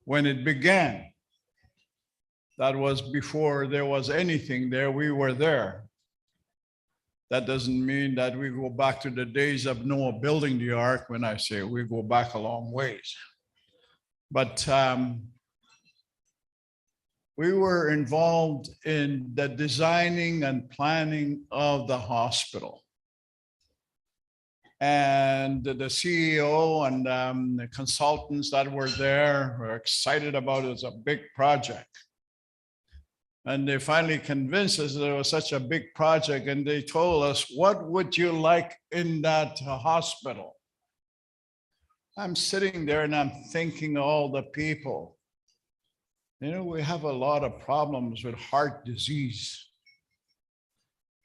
when it began. That was before there was anything there, we were there. That doesn't mean that we go back to the days of Noah building the ark. When I say we go back a long ways. But we were involved in the designing and planning of the hospital. And the CEO and the consultants that were there were excited about it. It was a big project. And they finally convinced us that it was such a big project. And they told us, what would you like in that hospital? I'm sitting there and I'm thinking all the people. You know, we have a lot of problems with heart disease.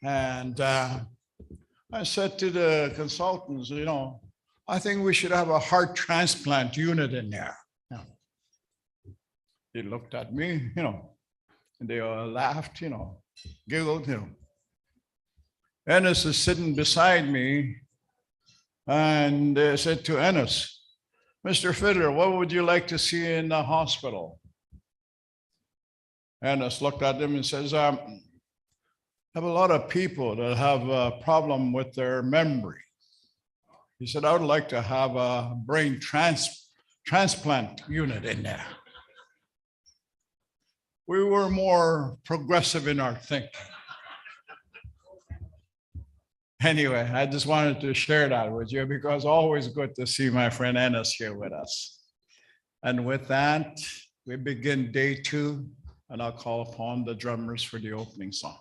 And I said to the consultants, you know, I think we should have a heart transplant unit in there. You know, they looked at me, you know, and they all laughed, you know, giggled, you know. Ennis is sitting beside me, and they said to Ennis, Mr. Fiddler, what would you like to see in the hospital? Ennis looked at them and says, I have a lot of people that have a problem with their memory. He said, I would like to have a brain transplant unit in there. We were more progressive in our thinking. Anyway, I just wanted to share that with you because always good to see my friend Ennis here with us. And with that, we begin day 2, and I'll call upon the drummers for the opening song.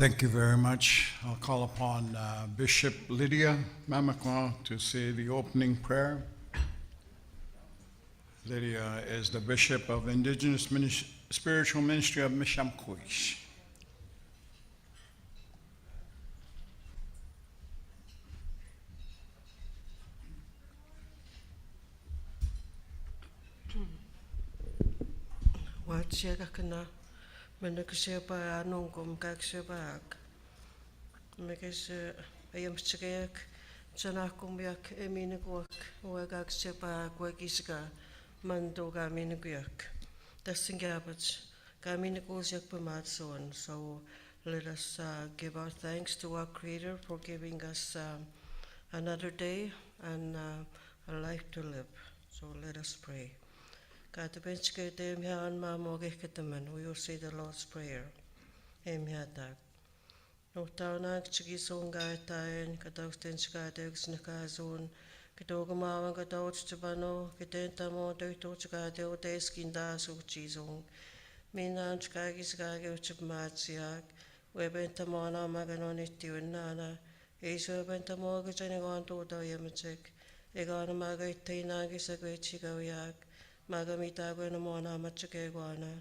Thank you very much. I'll call upon Bishop Lydia Mamakwa to say the opening prayer. Lydia is the Bishop of Indigenous Spiritual Ministry of Mishamkuish. Watsiagakana, Menakaseba Nongum Gaksebak, Mekas Ayamstegak, Janakumyak, Eminagwak, Wagaksebak, Wagisga, Mando Gaminagyak. Dasingabats, Gaminagosiak Pamatson. So let us give our thanks to our Creator for giving us another day and a life to live. So let us pray. We will say the Lord's Prayer. No tauna chigison guy tain, Kadostin Skadex Nakazon, Kadogamawan Kadoch Tabano, Kadentamo, Doto Chagado, Deskindas of Chizong, Minan Skagis Gago Chibmatsiak, Webentamona Maganoniti and Nana, Aso Bentamorgage and Egonto Doyamatek, Egona Magatinagis a great Chigoyak. Magamita Gwenamona Machakegwana,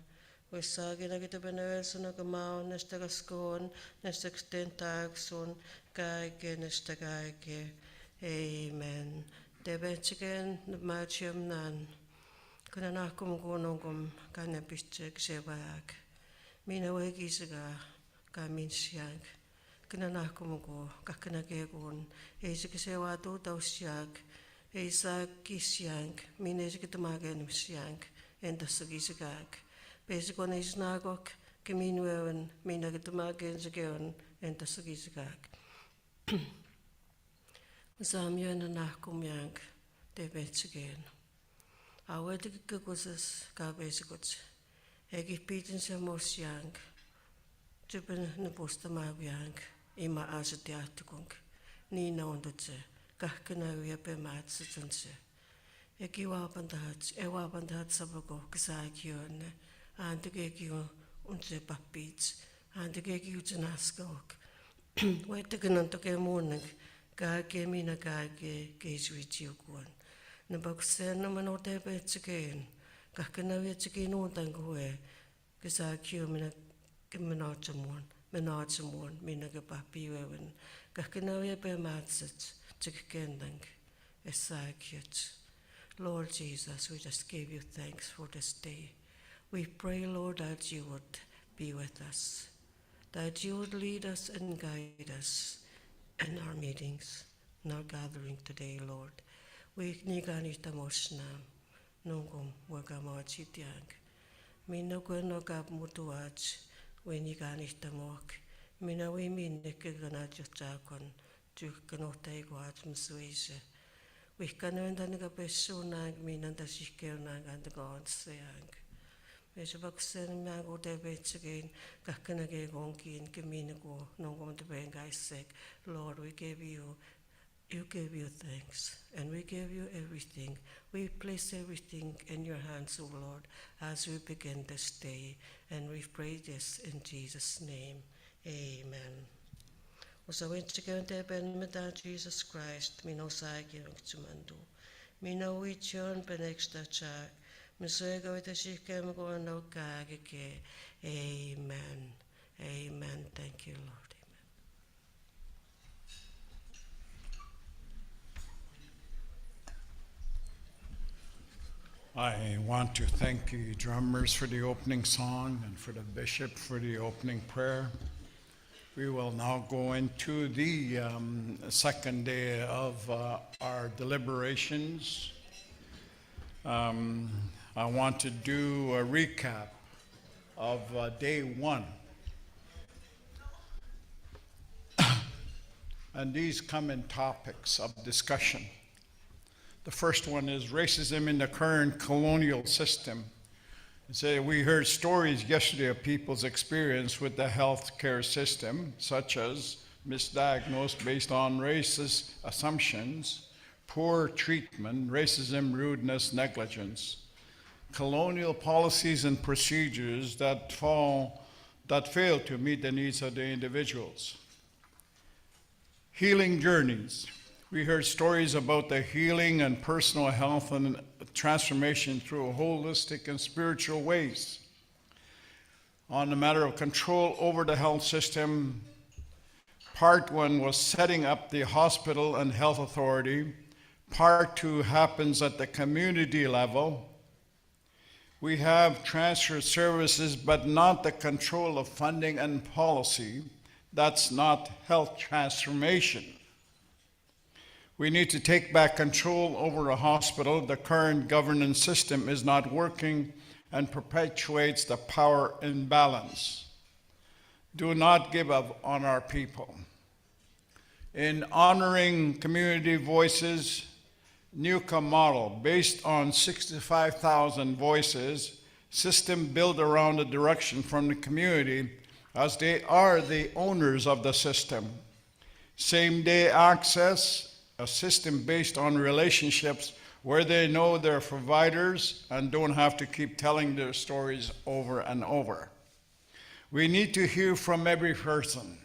Wesagina get a beneres and a gamau, Nestagaskon, Nestextentagson, Gaige, Nestagaige. Amen. Debenchigen, the Machium Nan. Kunanakum gonongum, Ganabichek Shebayak. Mina Wegisaga, Gaminsiak. Kunanakum go, Kakanagegon, Ezekasewa do Dosiak. Isaac Gisiank, Minezikitamagan Siank, and the Sagisagak. Basicon is Nagok, Kaminwewen, Minagitamagan Zagan, and the Sagisagak. Zamian and Nakum Yank, they bet again. Our Gugusas, Gabesiguts, Eggy Petens and Mos Yank, Jippen Nabostamabiank, Ima Azatiatukunk, Nina on the Kakanaria Bematsanse. Ekiwabandats, Ewabandat Sabago, Kazakion, and the Gegio, Unse Papits, and the Gegio Janaskok. Wait again on the morning, Gage Mina Gage, Gage with you one. Naboxen, no man or debits again. Kakanaria Chicken on Tangue, Kazakio Mina Menachamon, Menachamon, Minaga Papi, Kakanaria Bematsats. Lord Jesus, we just give you thanks for this day. We pray, Lord, that you would be with us, that you would lead us and guide us in our meetings, in our gathering today, Lord. We niganita mosna, nungum wagamachitiang. Minogweno gab mutuach, we niganita mok, mina we mean nekiganajakon. We can end the Bessunag, mean and the Shikelnag and the gods sayang. Meshabaksen Mago debates again, Kakanage Gonki and Kaminago, no one to bang I say, Lord, you gave you thanks, and we give you everything. We place everything in your hands, O Lord, as we begin this day, and we pray this in Jesus' name. Amen. So when chicken ben meda Jesus Christ, me no sagi tumando. Me no we chon ben extra chak. Me go with the chicken go no gagake. Amen. Amen. Thank you, Lord. I want to thank you, drummers, for the opening song and for the bishop for the opening prayer. We will now go into the second day of our deliberations. I want to do a recap of day one. And these come in topics of discussion. The first one is racism in the current colonial system. We heard stories yesterday of people's experience with the healthcare system, such as misdiagnosed based on racist assumptions, poor treatment, racism, rudeness, negligence, colonial policies and procedures that fall that fail to meet the needs of the individuals. Healing journeys. We heard stories about the healing and personal health and transformation through holistic and spiritual ways. On the matter of control over the health system, part 1 was setting up the hospital and health authority. Part 2 happens at the community level. We have transfer services, but not the control of funding and policy. That's not health transformation. We need to take back control over a hospital. The current governance system is not working and perpetuates the power imbalance. Do not give up on our people. In honoring community voices, NUCA model based on 65,000 voices, system built around the direction from the community as they are the owners of the system. Same-day access, a system based on relationships where they know their providers and don't have to keep telling their stories over and over. We need to hear from every person.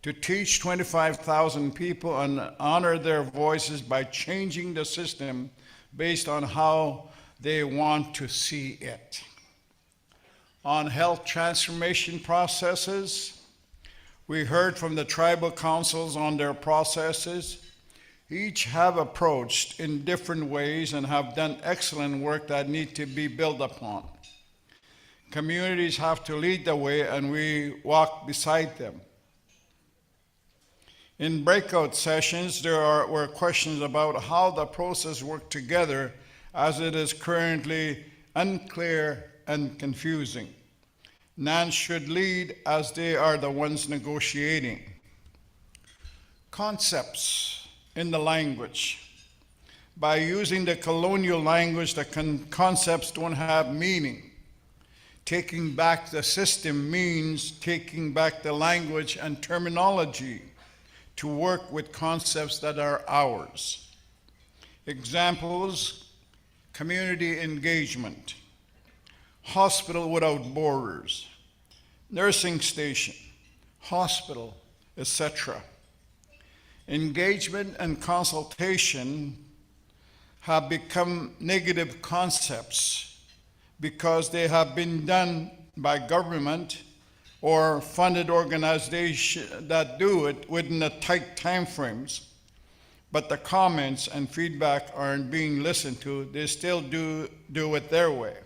To teach 25,000 people and honor their voices by changing the system based on how they want to see it. On health transformation processes, we heard from the tribal councils on their processes. Each have approached in different ways and have done excellent work that need to be built upon. Communities have to lead the way and we walk beside them. In breakout sessions, there were questions about how the process worked together as it is currently unclear and confusing. None should lead as they are the ones negotiating. Concepts in the language. By using the colonial language, the concepts don't have meaning. Taking back the system means taking back the language and terminology to work with concepts that are ours. Examples, community engagement, hospital without borders, nursing station, hospital, etc. Engagement and consultation have become negative concepts because they have been done by government or funded organizations that do it within the tight time frames, but the comments and feedback aren't being listened to. They still do it their way.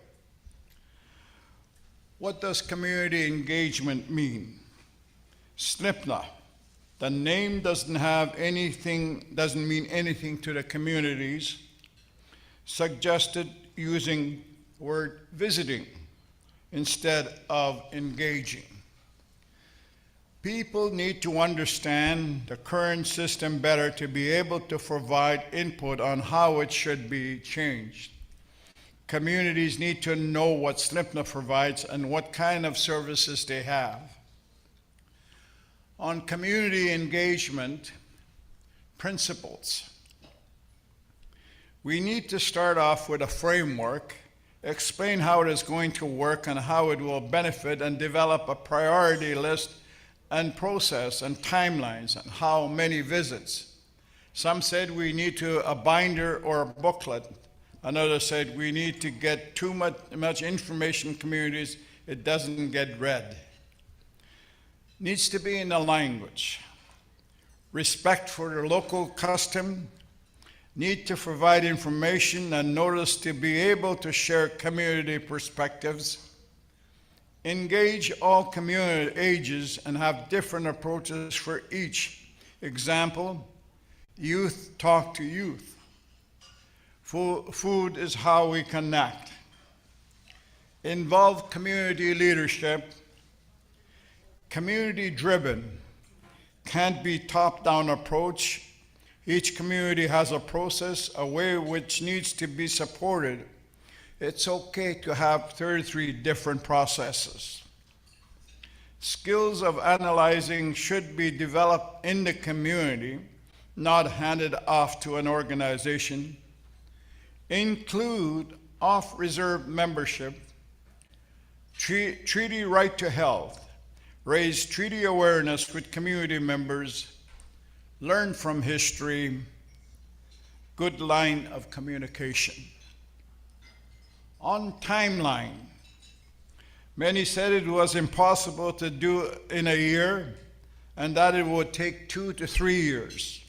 What does community engagement mean? SLFNHA. The name doesn't mean anything to the communities. Suggested using the word visiting instead of engaging. People need to understand the current system better to be able to provide input on how it should be changed. Communities need to know what SLFNHA provides and what kind of services they have. On community engagement principles, we need to start off with a framework, explain how it is going to work and how it will benefit, and develop a priority list and process and timelines and how many visits. Some said we need a binder or a booklet. Another said we need to get too much information in communities, it doesn't get read. Needs to be in the language. Respect for the local custom. Need to provide information and notice to be able to share community perspectives. Engage all community ages and have different approaches for each. Example, youth talk to youth. Food is how we connect. Involve community leadership. Community-driven, can't be top-down approach. Each community has a process, a way which needs to be supported. It's okay to have 33 different processes. Skills of analyzing should be developed in the community, not handed off to an organization. Include off-reserve membership. treaty right to health, raise treaty awareness with community members, learn from history, good line of communication. On timeline, many said it was impossible to do in a year and that it would take 2 to 3 years.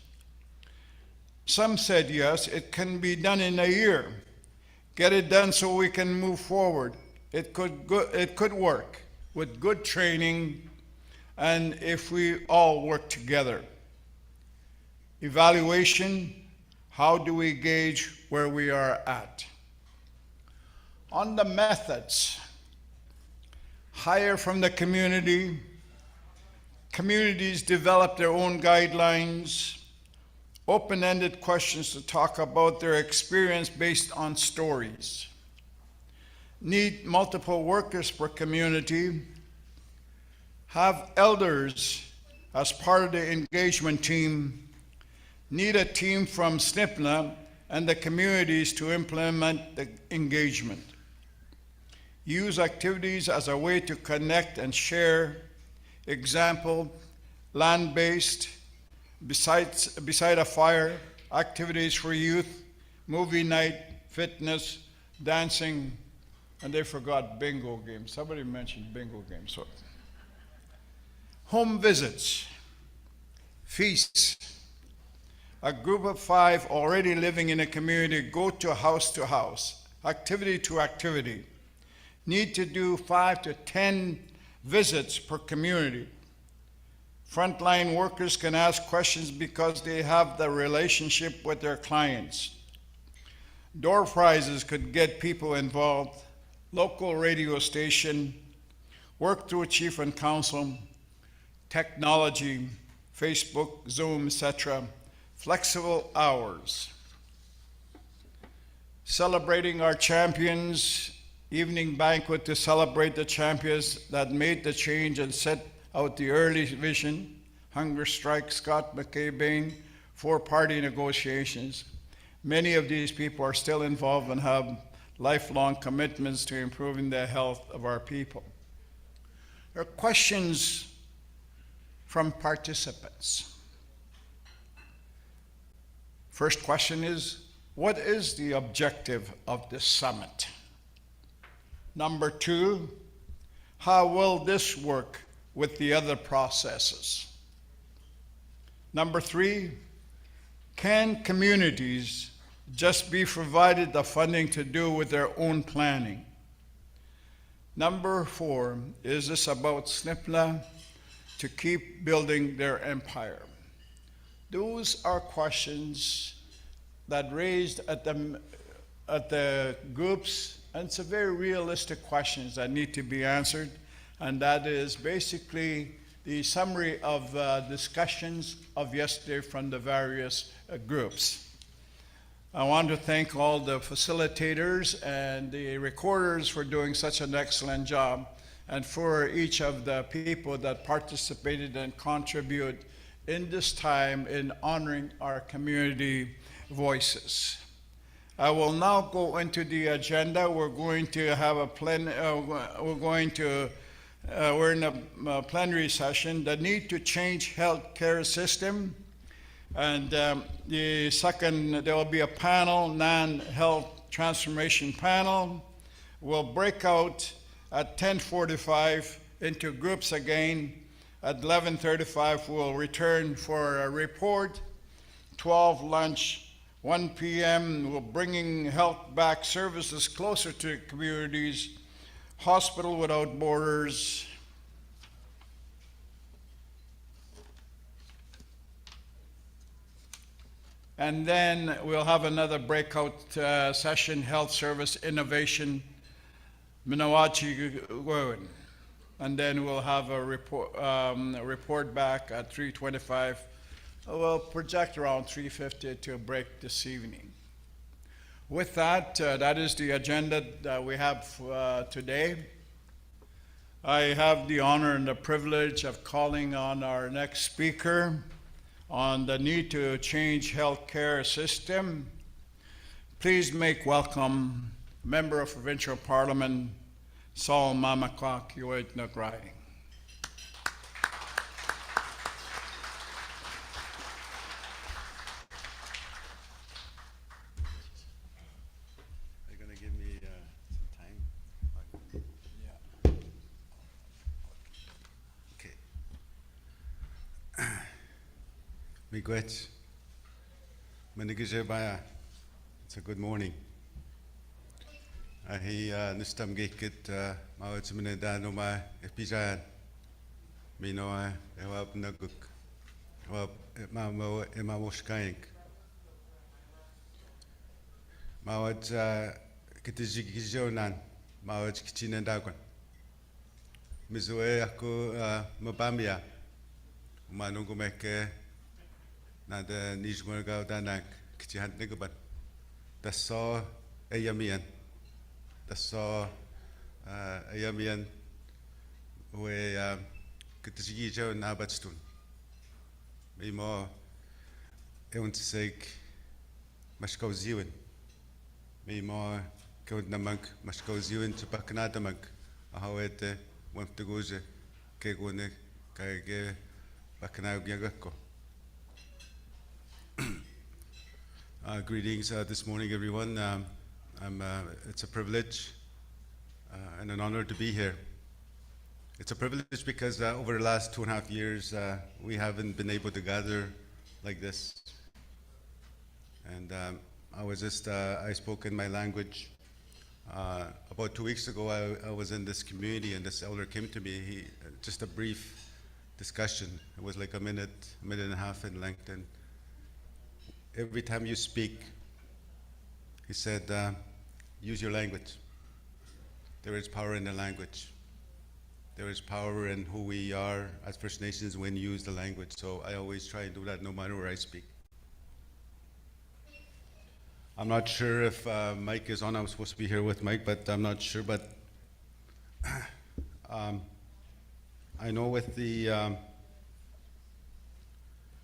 Some said, yes, it can be done in a year. Get it done so we can move forward. It could work with good training and if we all work together. Evaluation, how do we gauge where we are at? On the methods, hire from the community. Communities develop their own guidelines, open-ended questions to talk about their experience based on stories. Need multiple workers per community. Have elders as part of the engagement team. Need a team from SLFNHA and the communities to implement the engagement. Use activities as a way to connect and share. Example, land-based, beside a fire, activities for youth, movie night, fitness, dancing, and they forgot bingo games. Somebody mentioned bingo games. So, home visits, feasts. A group of 5 already living in a community go to house, activity to activity. Need to do 5 to 10 visits per community. Frontline workers can ask questions because they have the relationship with their clients. Door prizes could get people involved. Local radio station, work through chief and council, technology, Facebook, Zoom, etc. Flexible hours. Celebrating our champions, evening banquet to celebrate the champions that made the change and set out the early vision. Hunger strike, Scott McCabe, 4-party negotiations. Many of these people are still involved and have lifelong commitments to improving the health of our people. There are questions from participants. First question is, what is the objective of this summit? Number 2, how will this work with the other processes? Number 3, can communities just be provided the funding to do with their own planning? Number 4, is this about SLFNHA to keep building their empire? Those are questions that raised at the groups, and it's a very realistic questions that need to be answered, and that is basically the summary of discussions of yesterday from the various groups. I want to thank all the facilitators and the recorders for doing such an excellent job, and for each of the people that participated and contribute in this time in honoring our community voices. I will now go into the agenda. We're going to have a we're in a plenary session, the need to change healthcare system. And the second, there will be a panel, non-health transformation panel. We'll break out at 10:45 into groups again. At 11:35, we'll return for a report. 12, lunch. 1 p.m., we're bringing health back services closer to communities. Hospital Without Borders. And then we'll have another breakout session, Health Service Innovation, Minawachi Gowin. And then we'll have a report back at 3:25. We'll project around 3:50 to break this evening. With that, that is the agenda that we have today. I have the honor and the privilege of calling on our next speaker on the need to change healthcare system. Please make welcome Member of Provincial Parliament, So Mama Clark, you ain't no crying. Are you gonna give me some time? Yeah. Okay. Miigwech. Manigijebaya. It's a good morning. Ahi nistam gekit mawat minedano ma epijan. Minoa ewab naguk. Ewab emamoshkaink. Mawat kitijigijonan. Mawat kichinendagon. Mizoe ako mabamia. Manungu meke nada nijmurgao danak kicihant nigaban. Das saw Ayamian. Das saw Ayamian we kitijio nabatstun. Mimo euntsek mashkau ziwen. Mimo kod namag mashkau ziwen chapaknadamag. Ahawete wamtegoje kegone kage baknag yagako. Greetings this morning, everyone. It's a privilege and an honor to be here. It's a privilege because over the last 2.5 years, we haven't been able to gather like this. And I spoke in my language. About 2 weeks ago, I was in this community and this elder came to me, just a brief discussion. It was like a minute and a half in length. And every time you speak, he said, use your language. There is power in the language. There is power in who we are as First Nations when you use the language. So I always try and do that no matter where I speak. I'm not sure if Mike is on. I was supposed to be here with Mike, but I'm not sure. But I know with the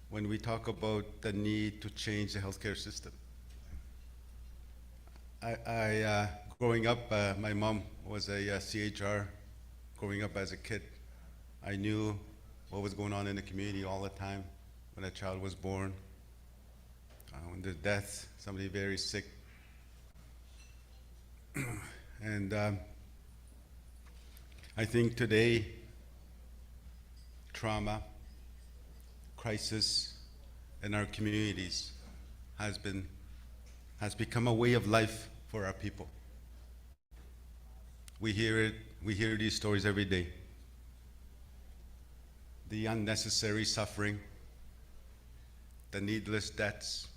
when we talk about the need to change the healthcare system. Growing up, my mom was a CHR. Growing up as a kid, I knew what was going on in the community all the time when a child was born, when there's death, somebody very sick. And I think today, trauma, crisis in our communities has become a way of life for our people. We hear these stories every day. The unnecessary suffering, the needless deaths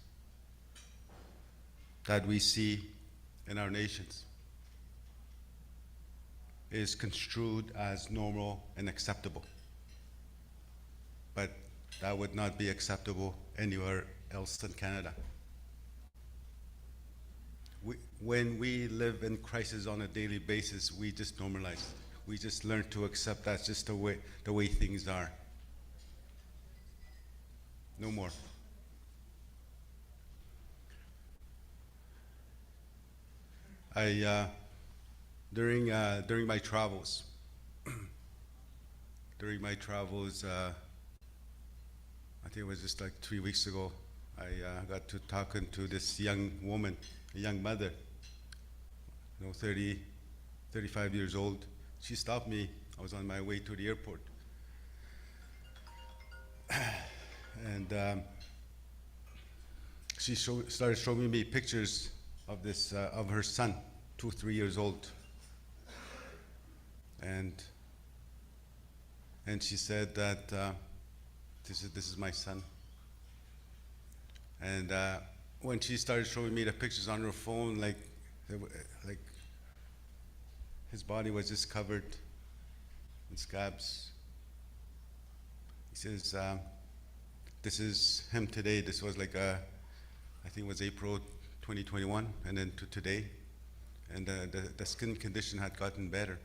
that we see in our nations is construed as normal and acceptable. But that would not be acceptable anywhere else in Canada. When we live in crisis on a daily basis, we just normalize it. We just learn to accept that's just the way things are. No more. During my travels, I think it was just like 3 weeks ago, I got to talking to this young woman, a young mother, 35 years old. She stopped me. I was on my way to the airport. And she started showing me pictures of of her son, 2-3 years old. And she said that this is my son. And when she started showing me the pictures on her phone, like his body was just covered in scabs. He says, this is him today. This was like I think it was April 2021, and then to today. And the skin condition had gotten better.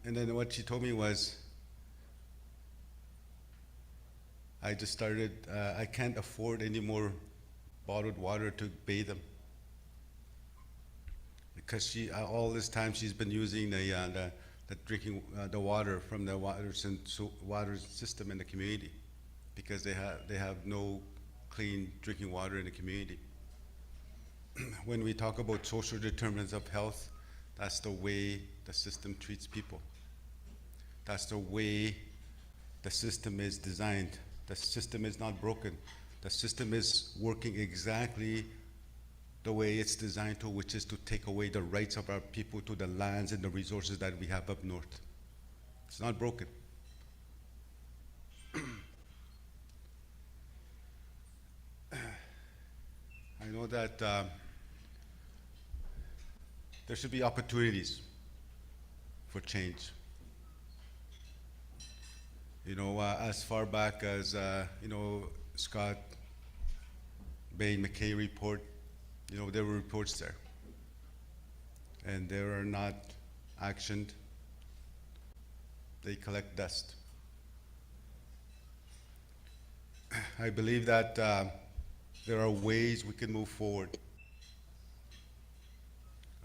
And then what she told me was, I just started, I can't afford any more bottled water to bathe him. because she all this time she's been using the drinking the water from the water system in the community, because they have no clean drinking water in the community. When we talk about social determinants of health, that's the way the system treats people. That's the way the system is designed. The system is not broken. The system is working exactly the way it's designed to, which is to take away the rights of our people to the lands and the resources that we have up north. It's not broken. I know that there should be opportunities for change. You know, as far back as, you know, Scott Bain McKay report, you know, there were reports there. And they are not actioned. They collect dust. I believe that there are ways we can move forward.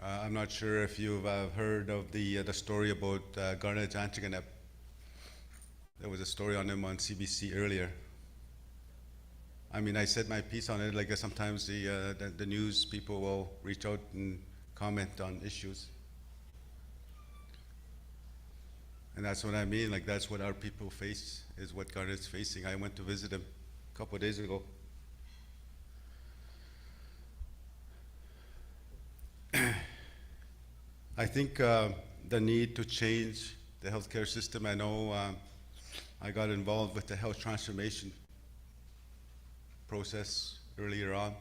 I'm not sure if you've heard of the story about Garnet Janchiganep. There was a story on him on CBC earlier. I mean, I said my piece on it, like sometimes the news people will reach out and comment on issues. And that's what I mean, like that's what our people face, is what Garnet's facing. I went to visit him a couple of days ago. I think the need to change the healthcare system, I know I got involved with the health transformation process earlier on.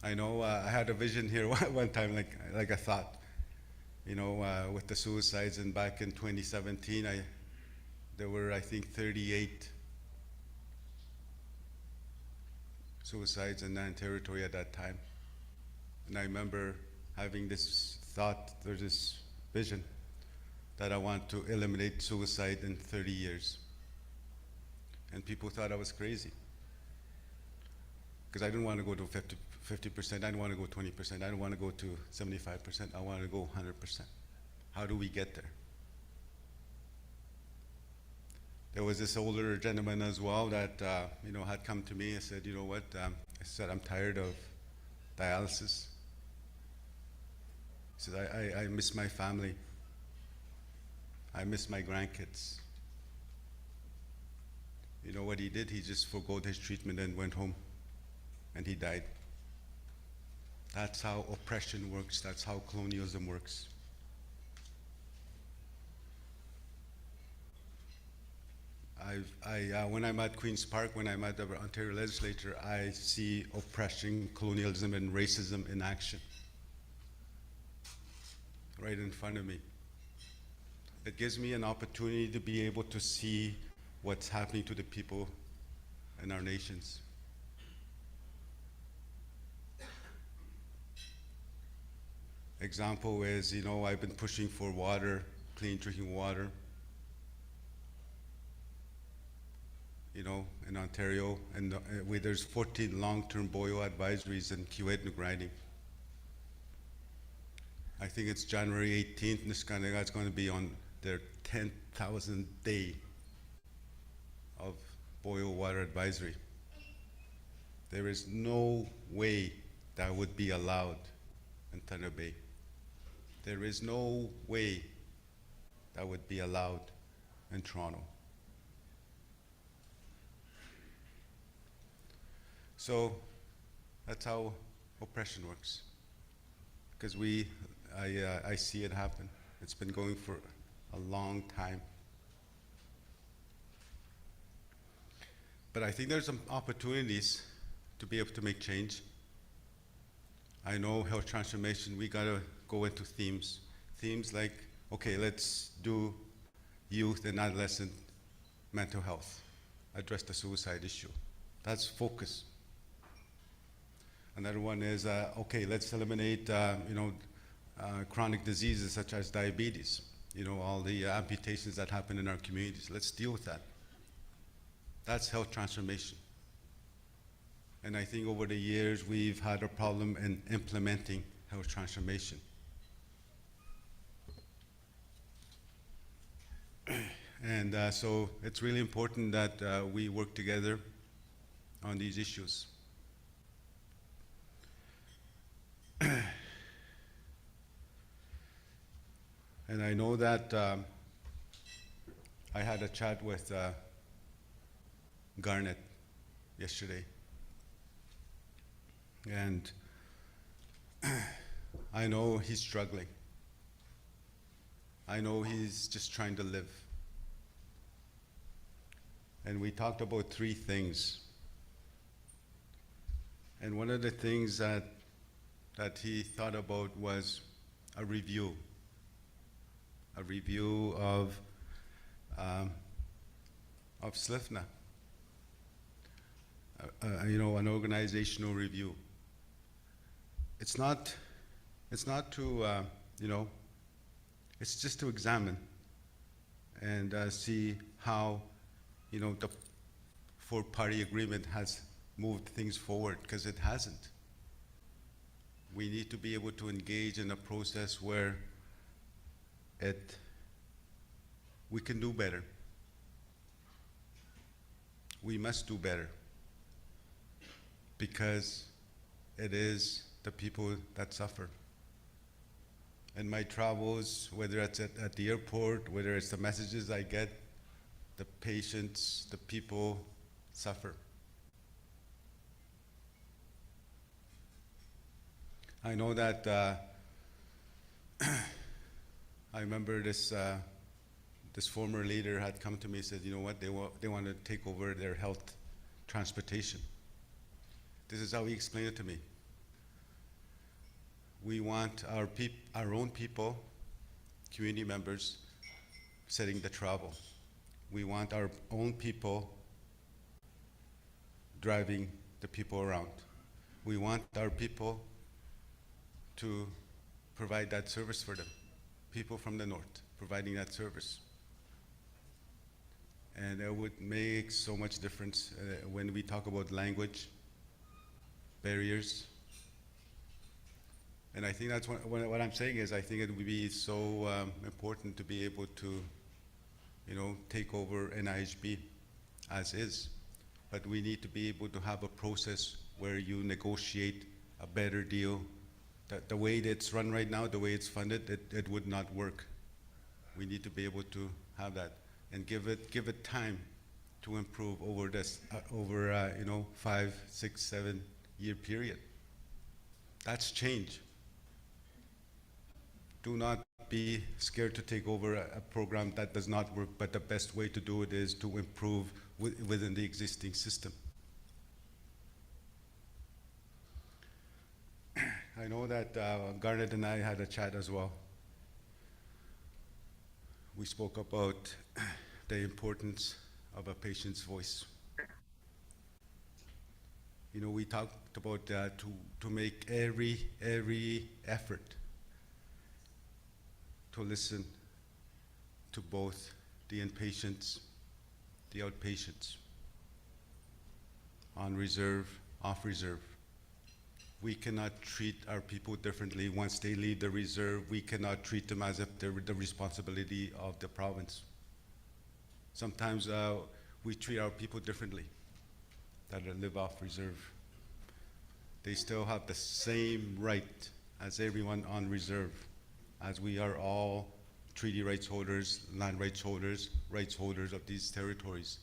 I know I had a vision here one time, like I thought, you know, with the suicides, and back in 2017, there were, I think, 38 suicides in Nan Territory at that time. And I remember having this thought, there's this vision, that I want to eliminate suicide in 30 years. And people thought I was crazy, because I didn't want to go to 50%, I didn't want to go 20%, I didn't want to go to 75%, I wanted to go 100%. How do we get there? There was this older gentleman as well that you know, had come to me and said, you know what, I said, I'm tired of dialysis. He said, I miss my family. I miss my grandkids. You know what he did? He just forgot his treatment and went home, and he died. That's how oppression works. That's how colonialism works. When I'm at Queen's Park, when I'm at the Ontario Legislature, I see oppression, colonialism, and racism in action right in front of me. It gives me an opportunity to be able to see what's happening to the people in our nations. Example is, you know, I've been pushing for water, clean drinking water, you know, in Ontario, and there's 14 long-term boil advisories in Kiewit Riding. I think it's January 18th, Niskanega is going to be on their 10,000th day of boil water advisory. There is no way that would be allowed in Thunder Bay. There is no way that would be allowed in Toronto. So that's how oppression works. Because I see it happen. It's been going for a long time. But I think there's some opportunities to be able to make change. I know health transformation, we gotta go into themes. Themes like, okay, let's do youth and adolescent mental health, address the suicide issue. That's focus. Another one is, okay, let's eliminate, you know, chronic diseases such as diabetes, you know, all the amputations that happen in our communities. Let's deal with that. That's health transformation. And I think over the years, we've had a problem in implementing health transformation. And so it's really important that we work together on these issues. And I know that I had a chat with Garnet yesterday. And I know he's struggling. I know he's just trying to live. And we talked about 3 things. And one of the things that he thought about was a review of SLFNHA, an organizational review. It's not to, it's just to examine and see how, the 4-party agreement has moved things forward, because it hasn't. We need to be able to engage in a process where we can do better. We must do better, because it is the people that suffer. In my travels, whether it's at the airport, whether it's the messages I get, the patients, the people suffer. I know that I remember this former leader had come to me and said, you know what, they want to take over their health transportation. This is how he explained it to me. We want our own people, community members, setting the travel. We want our own people driving the people around. We want our people to provide that service for them. People from the north providing that service. And it would make so much difference when we talk about language barriers. And I think that's what I'm saying is I think it would be so important to be able to, take over NIHB as is. But we need to be able to have a process where you negotiate a better deal. The way it's run right now, the way it's funded, it would not work. We need to be able to have that and give it time to improve over this 5, 6, 7 year period. That's change. Do not be scared to take over a program that does not work, but the best way to do it is to improve within the existing system. I know that Garnet and I had a chat as well. We spoke about the importance of a patient's voice. We talked about to make every effort to listen to both the inpatients, the outpatients, on reserve, off reserve. We cannot treat our people differently. Once they leave the reserve, we cannot treat them as if they're the responsibility of the province. Sometimes we treat our people differently that live off reserve. They still have the same right as everyone on reserve, as we are all treaty rights holders, land rights holders of these territories.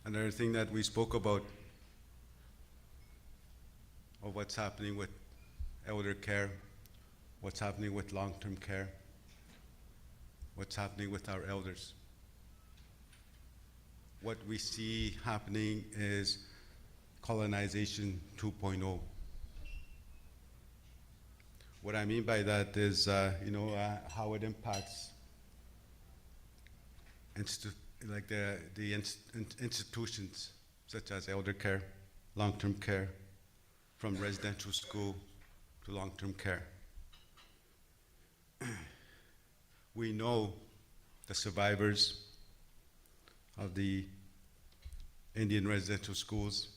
Another thing that we spoke about of what's happening with elder care, what's happening with long-term care, what's happening with our elders. What we see happening is colonization 2.0. What I mean by that is, how it impacts the institutions such as elder care, long-term care, from residential school to long-term care. We know the survivors of the Indian residential schools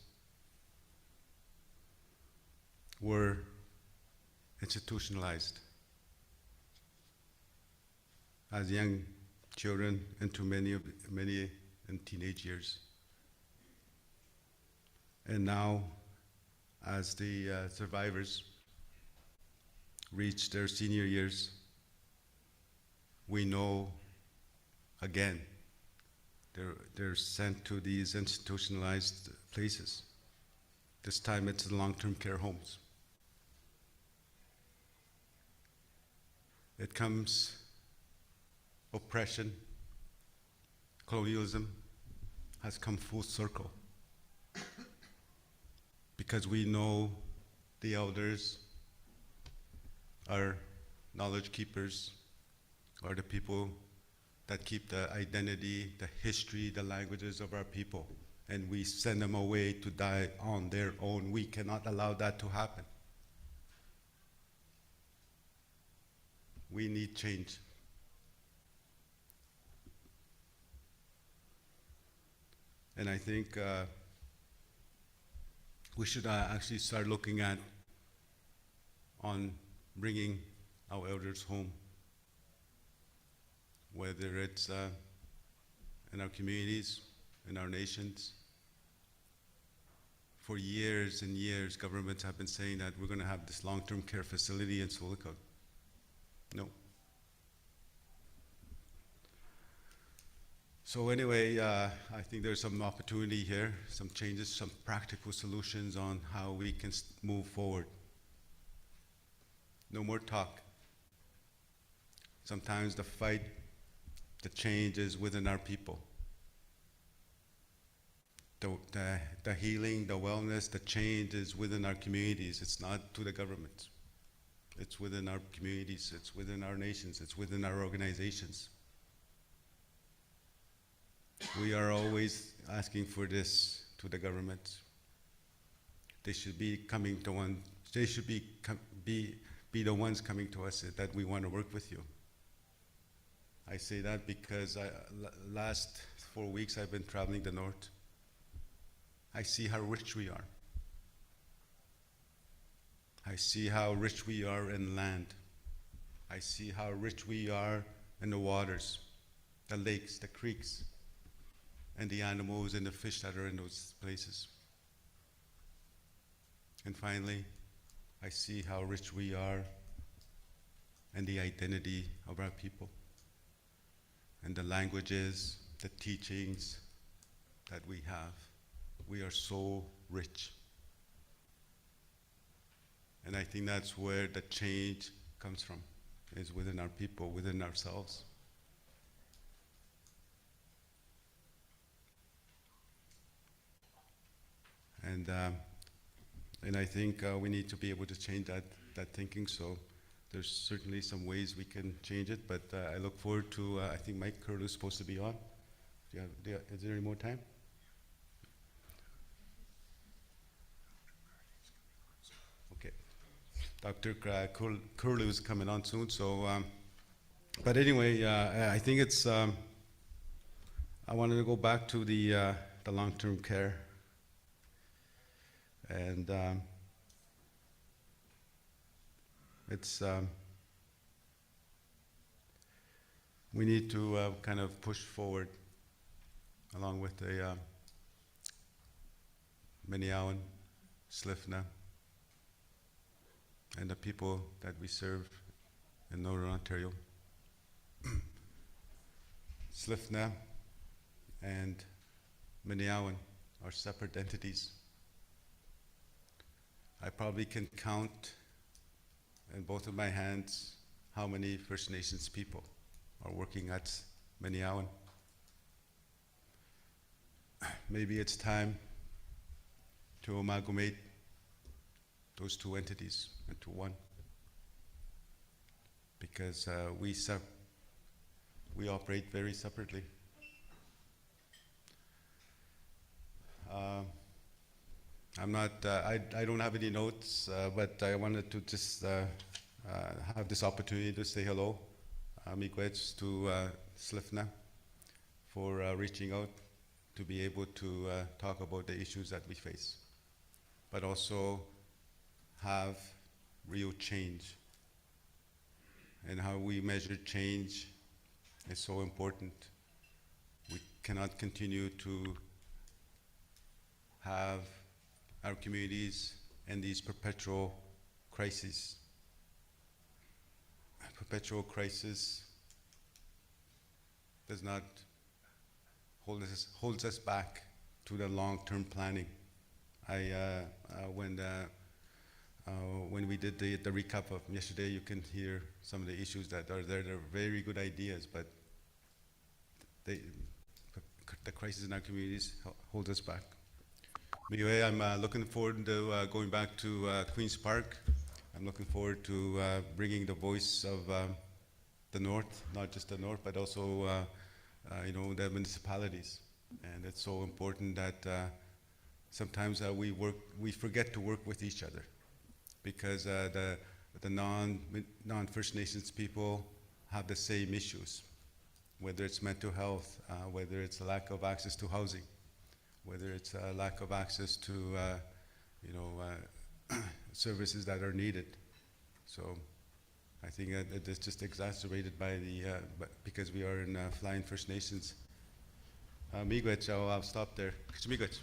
were institutionalized as young children into many in teenage years. And now, as the survivors reach their senior years, we know again they're sent to these institutionalized places. This time it's long-term care homes. It comes oppression, colonialism has come full circle because we know the elders are knowledge keepers, are the people that keep the identity, the history, the languages of our people, and we send them away to die on their own. We cannot allow that to happen. We need change. And I think we should actually start looking at on bringing our elders home, whether it's in our communities, in our nations. For years and years, governments have been saying that we're going to have this long-term care facility in Silicon. No. So anyway, I think there's some opportunity here, some changes, some practical solutions on how we can move forward. No more talk. Sometimes the fight, the change is within our people. The healing, the wellness, the change is within our communities. It's not to the government. It's within our communities, it's within our nations, it's within our organizations. We are always asking for this to the government. They should be coming to one. They should be the ones coming to us that we want to work with you. I say that because last 4 weeks I've been traveling the north. I see how rich we are. I see how rich we are in land. I see how rich we are in the waters, the lakes, the creeks, and the animals and the fish that are in those places. And finally, I see how rich we are in the identity of our people, and the languages, the teachings that we have. We are so rich. And I think that's where the change comes from, is within our people, within ourselves. And I think we need to be able to change that thinking. So there's certainly some ways we can change it, but I look forward to, I think Mike Curlew is supposed to be on. Is there any more time? Okay. Dr. Curlew is coming on soon, so, but anyway, I think it's, I wanted to go back to the long-term care. And it's, we need to kind of push forward along with the Minneawan, SLFNHA, and the people that we serve in Northern Ontario. SLFNHA and Minneawan are separate entities. I probably can count in both of my hands how many First Nations people are working at Minneawan. Maybe it's time to amalgamate those two entities into one, because we operate very separately. I'm not, I don't have any notes, but I wanted to just have this opportunity to say hello. miigwech to SLFNHA for reaching out to be able to talk about the issues that we face, but also have real change. And how we measure change is so important. We cannot continue to have our communities in these perpetual crises. A perpetual crisis does not holds us back to the long-term planning. When we did the recap of yesterday, you can hear some of the issues that are there. They're very good ideas, but the crisis in our communities holds us back. Anyway, I'm looking forward to going back to Queen's Park. I'm looking forward to bringing the voice of the North, not just the North, but also the municipalities. And it's so important that sometimes we forget to work with each other, because the non-First Nations people have the same issues, whether it's mental health, whether it's a lack of access to housing, whether it's a lack of access to services that are needed. So I think that it's just exacerbated by because we are in Flying First Nations. Miigwech, I'll stop there. Miigwech.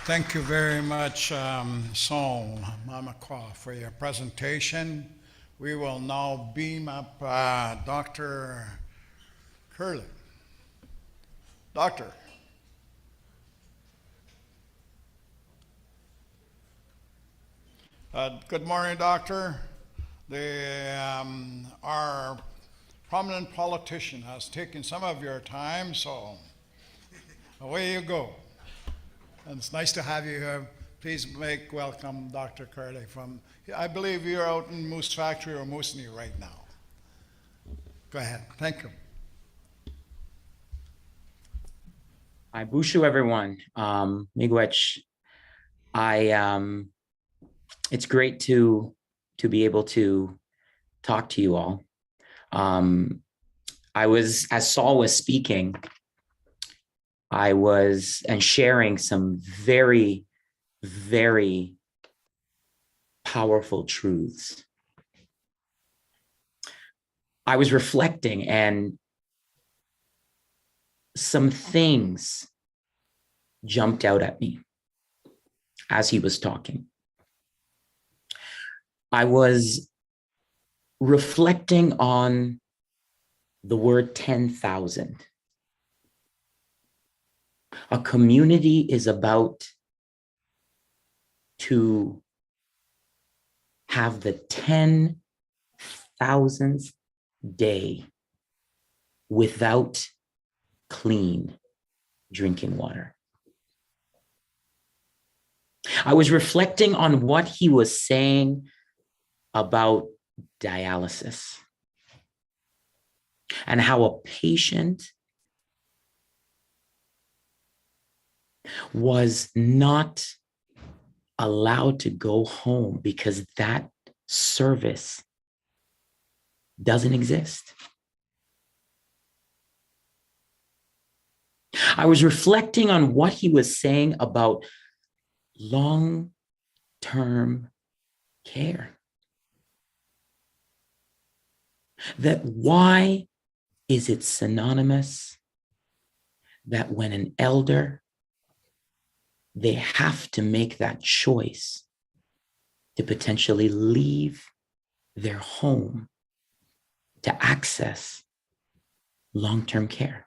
Thank you very much, Sol Mamakwa, for your presentation. We will now beam up Dr. Curley. Doctor. Good morning, Doctor. Our prominent politician has taken some of your time, so away you go. And it's nice to have you here. Please make welcome Dr. Curley from, I believe you're out in Moose Factory or Moosonee right now. Go ahead. Thank you. Hi, Bushu, everyone. Miigwech. It's great to be able to talk to you all. As Saul was speaking, I was sharing some very, very powerful truths. I was reflecting, and some things jumped out at me as he was talking. I was reflecting on the word 10,000. A community is about to have the 10,000th day without clean drinking water. I was reflecting on what he was saying about dialysis and how a patient was not allowed to go home because that service doesn't exist. I was reflecting on what he was saying about long-term care. That why is it synonymous that when an elder, they have to make that choice to potentially leave their home to access long-term care?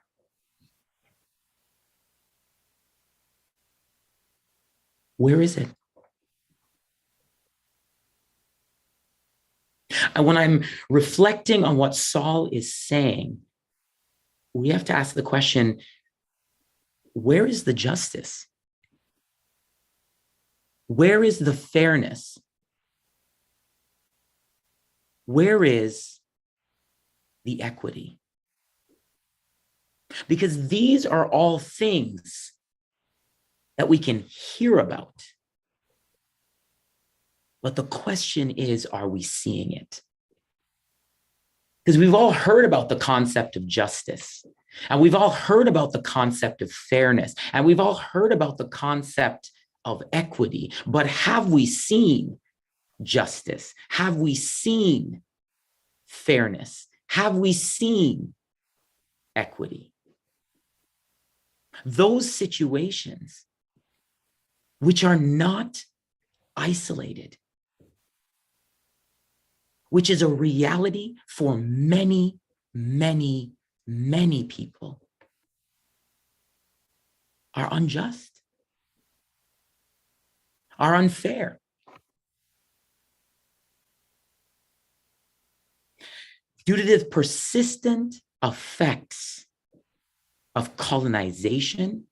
Where is it? And when I'm reflecting on what Saul is saying, we have to ask the question, where is the justice? Where is the fairness? Where is the equity? Because these are all things that we can hear about, But the question is, are we seeing it? Because we've all heard about the concept of justice, and we've all heard about the concept of fairness, and we've all heard about the concept of equity. But have we seen justice? Have we seen fairness? Have we seen equity? Those situations which are not isolated, which is a reality for many, many, many people, are unjust, are unfair. Due to the persistent effects of colonization,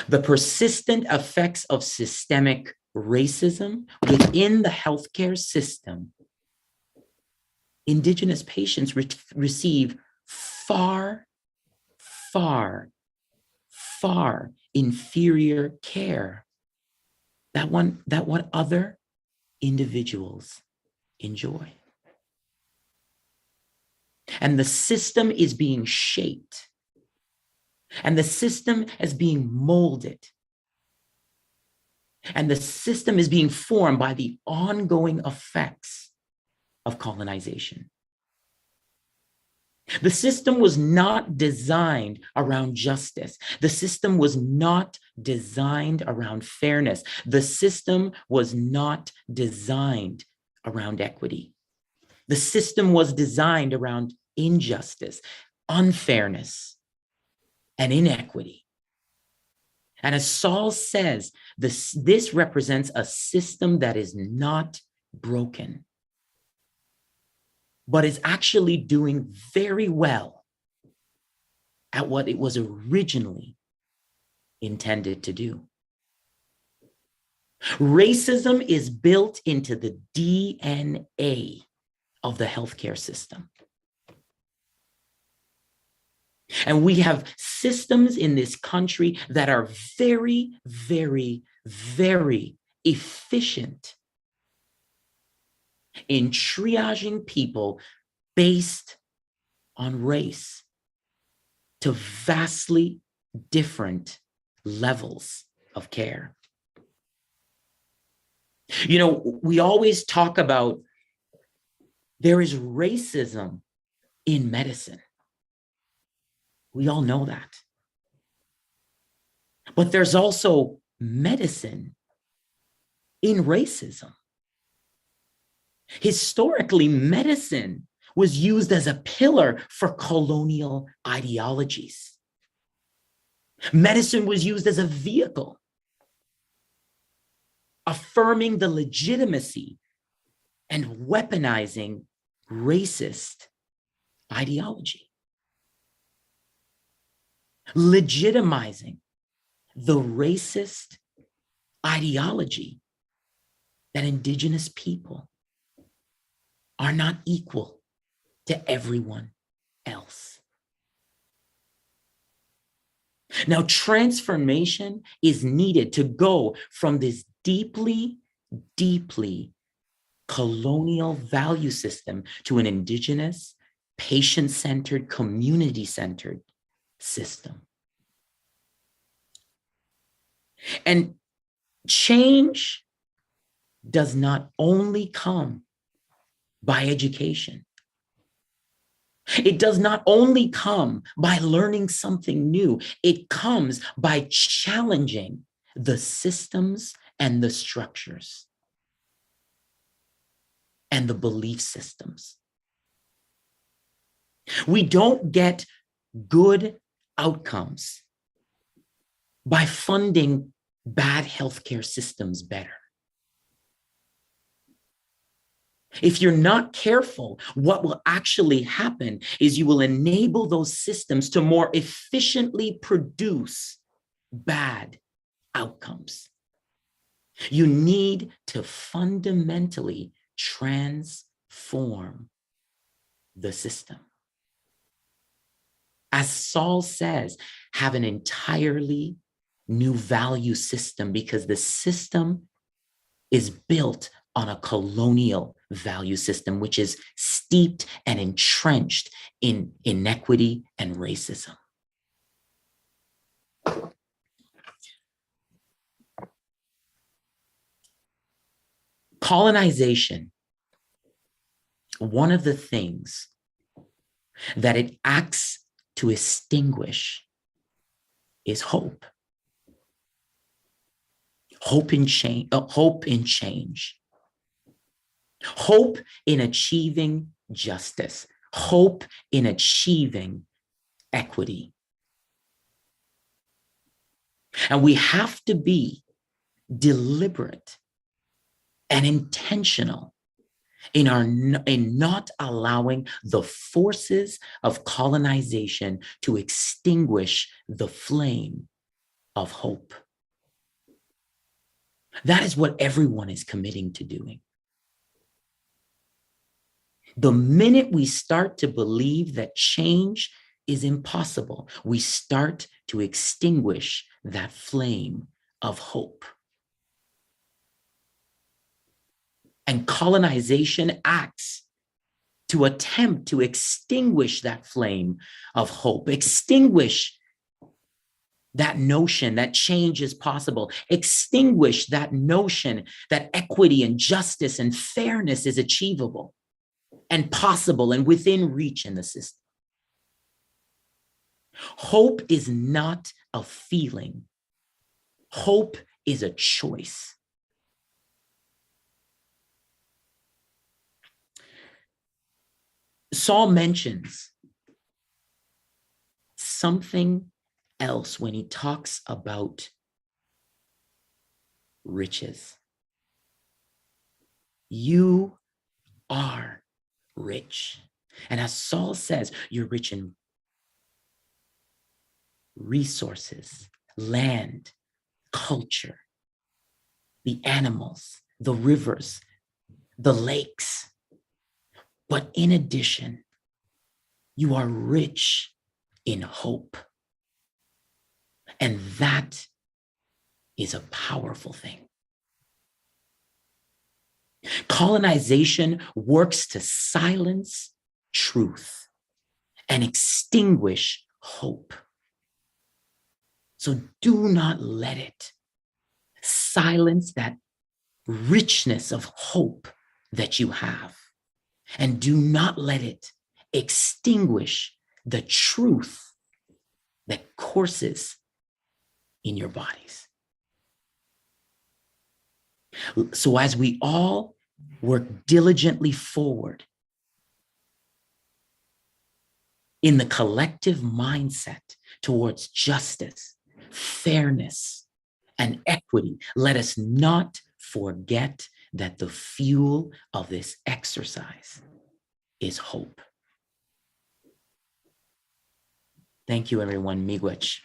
the persistent effects of systemic racism within the healthcare system, Indigenous patients receive far, far, far inferior care that what other individuals enjoy. And the system is being shaped, and the system is being molded, and the system is being formed by the ongoing effects of colonization. The system was not designed around justice. The system was not designed around fairness. The system was not designed around equity. The system was designed around injustice, unfairness, and inequity. And as Saul says, this represents a system that is not broken, but is actually doing very well at what it was originally intended to do. Racism is built into the DNA of the healthcare system. And we have systems in this country that are very, very, very efficient in triaging people based on race to vastly different levels of care. You know, we always talk about there is racism in medicine. We all know that. But there's also medicine in racism. Historically, medicine was used as a pillar for colonial ideologies. Medicine was used as a vehicle, affirming the legitimacy and weaponizing racist ideology, legitimizing the racist ideology that Indigenous people are not equal to everyone else. Now, transformation is needed to go from this deeply, deeply colonial value system to an Indigenous, patient-centered, community-centered system. And change does not only come by education. It does not only come by learning something new. It comes by challenging the systems and the structures and the belief systems. We don't get good outcomes by funding bad healthcare systems better. If you're not careful, what will actually happen is you will enable those systems to more efficiently produce bad outcomes. You need to fundamentally transform the system. As Saul says, have an entirely new value system, because the system is built on a colonial value system, which is steeped and entrenched in inequity and racism. Colonization, one of the things that it acts to extinguish is hope. Hope in change, hope in change. Hope in achieving justice. Hope in achieving equity. And we have to be deliberate and intentional in not allowing the forces of colonization to extinguish the flame of hope. That is what everyone is committing to doing. The minute we start to believe that change is impossible, we start to extinguish that flame of hope. And colonization acts to attempt to extinguish that flame of hope, extinguish that notion that change is possible, extinguish that notion that equity and justice and fairness is achievable and possible and within reach in the system. Hope is not a feeling. Hope is a choice. Saul mentions something else when he talks about riches. You are rich. And as Saul says, you're rich in resources, land, culture, the animals, the rivers, the lakes. But in addition, you are rich in hope. And that is a powerful thing. Colonization works to silence truth and extinguish hope. So do not let it silence that richness of hope that you have. And do not let it extinguish the truth that courses in your bodies. So as we all work diligently forward in the collective mindset towards justice, fairness, and equity, let us not forget that the fuel of this exercise is hope. Thank you, everyone. Miigwech.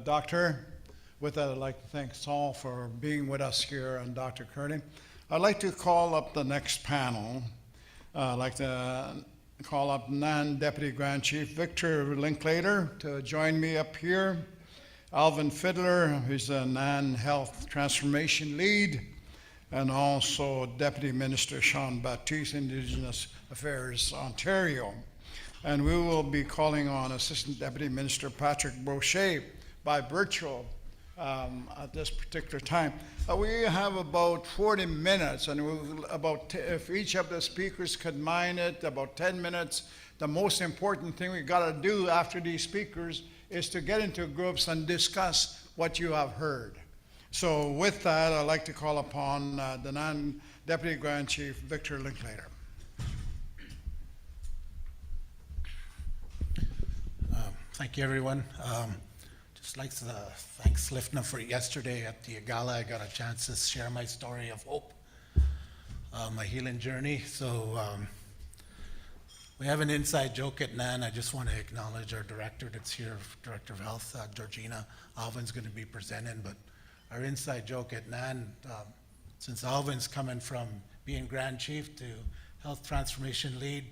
Doctor, with that, I'd like to thank Saul for being with us here and Dr. Kearney. I'd like to call up the next panel. I'd like to call up NAN Deputy Grand Chief Victor Linklater to join me up here. Alvin Fiddler, who's the NAN Health Transformation Lead, and also Deputy Minister Sean Baptiste, Indigenous Affairs, Ontario. And we will be calling on Assistant Deputy Minister Patrick Brochet by virtual at this particular time. We have about 40 minutes, and if each of the speakers could mind it, about 10 minutes. The most important thing we got to do after these speakers is to get into groups and discuss what you have heard. So with that, I'd like to call upon the NAN Deputy Grand Chief, Victor Linklater. Thank you, everyone. Just like to thank SLFNHA for yesterday at the gala. I got a chance to share my story of hope, my healing journey. So we have an inside joke at NAN. I just want to acknowledge our director that's here, Director of Health, Georgina. Alvin's going to be presenting, but our inside joke at NAN, since Alvin's coming from being Grand Chief to Health Transformation Lead,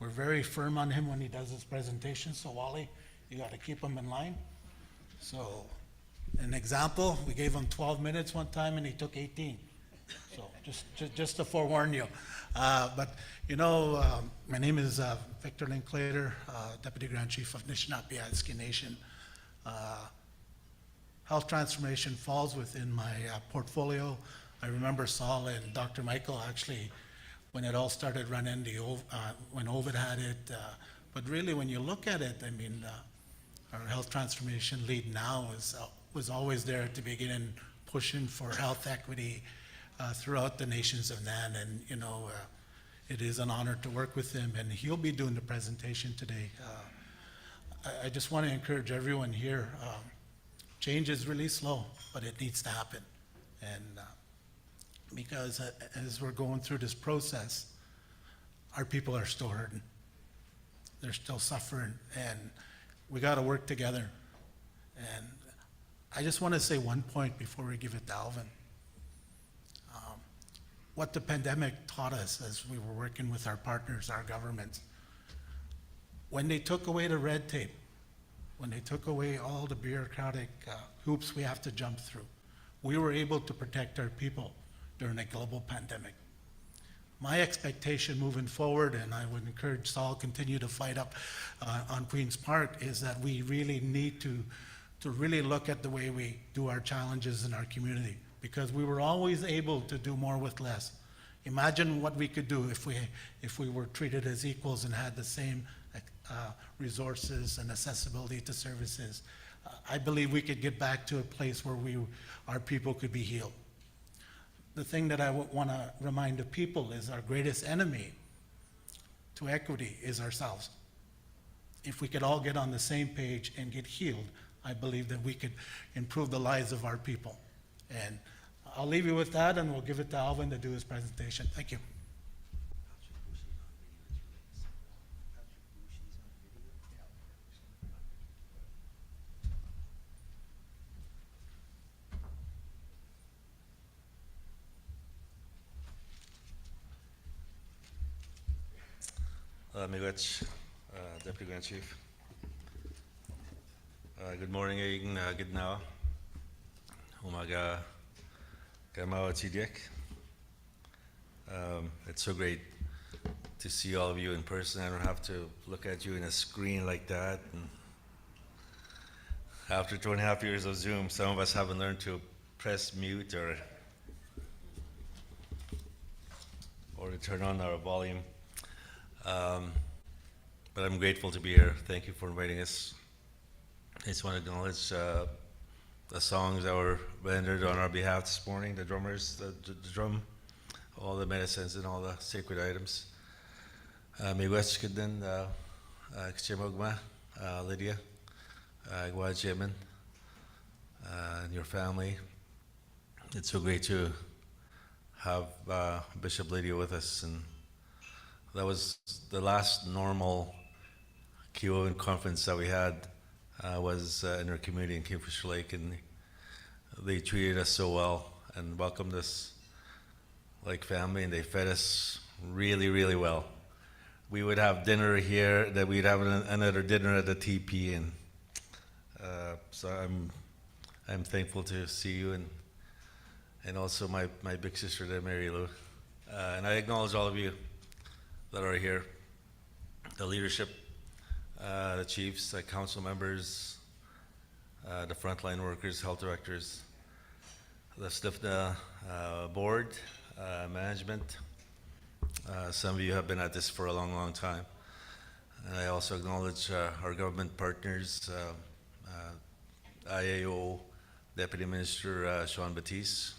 We're very firm on him when he does his presentation, so Wally, you gotta keep him in line. So, an example, we gave him 12 minutes one time and he took 18. So, just to forewarn you. But, you know, my name is Victor Linklater, Deputy Grand Chief of Anishinaabe Nation. Health transformation falls within my portfolio. I remember Saul and Dr. Michael actually, when it all started running, when Ovid had it. But really, when you look at it, I mean, our health transformation lead now was always there at the beginning, pushing for health equity throughout the nations of NAN. And, you know, it is an honor to work with him, and he'll be doing the presentation today. I just want to encourage everyone here. Change is really slow, but it needs to happen. And because as we're going through this process, our people are still hurting. They're still suffering, and we got to work together. And I just want to say one point before we give it to Alvin. What the pandemic taught us as we were working with our partners, our governments, when they took away the red tape, when they took away all the bureaucratic hoops we have to jump through, we were able to protect our people during a global pandemic. My expectation moving forward, and I would encourage Saul continue to fight up on Queen's Park, is that we really need to really look at the way we do our challenges in our community, because we were always able to do more with less. Imagine what we could do if we were treated as equals and had the same resources and accessibility to services. I believe we could get back to a place where our people could be healed. The thing that I want to remind the people is our greatest enemy to equity is ourselves. If we could all get on the same page and get healed, I believe that we could improve the lives of our people. And I'll leave you with that, and we'll give it to Alvin to do his presentation. Thank you. Miigwech, Deputy Grand Chief. Good morning, good now. Umaga Kamawa Tidiek. It's so great to see all of you in person. I don't have to look at you in a screen like that. And after 2.5 years of Zoom, some of us haven't learned to press mute or to turn on our volume. But I'm grateful to be here. Thank you for inviting us. I just want to acknowledge the songs that were rendered on our behalf this morning, the drummers, the drum, all the medicines and all the sacred items. Miigwech Kidin, Kchimogma, Lydia, Gwa Jimin, and your family. It's so great to have Bishop Lydia with us, and that was the last normal QO conference that we had was in our community in Kingfisher Lake, and they treated us so well and welcomed us like family, and they fed us really, really well. We would have dinner here, that we'd have another dinner at the TP, and so I'm thankful to see you, and also my big sister there, Mary Lou, and I acknowledge all of you that are here, the leadership, the chiefs, the council members, the frontline workers, health directors, the SLFNHA board, management. Some of you have been at this for a long, long time. And I also acknowledge our government partners, IAO Deputy Minister Sean Batiste.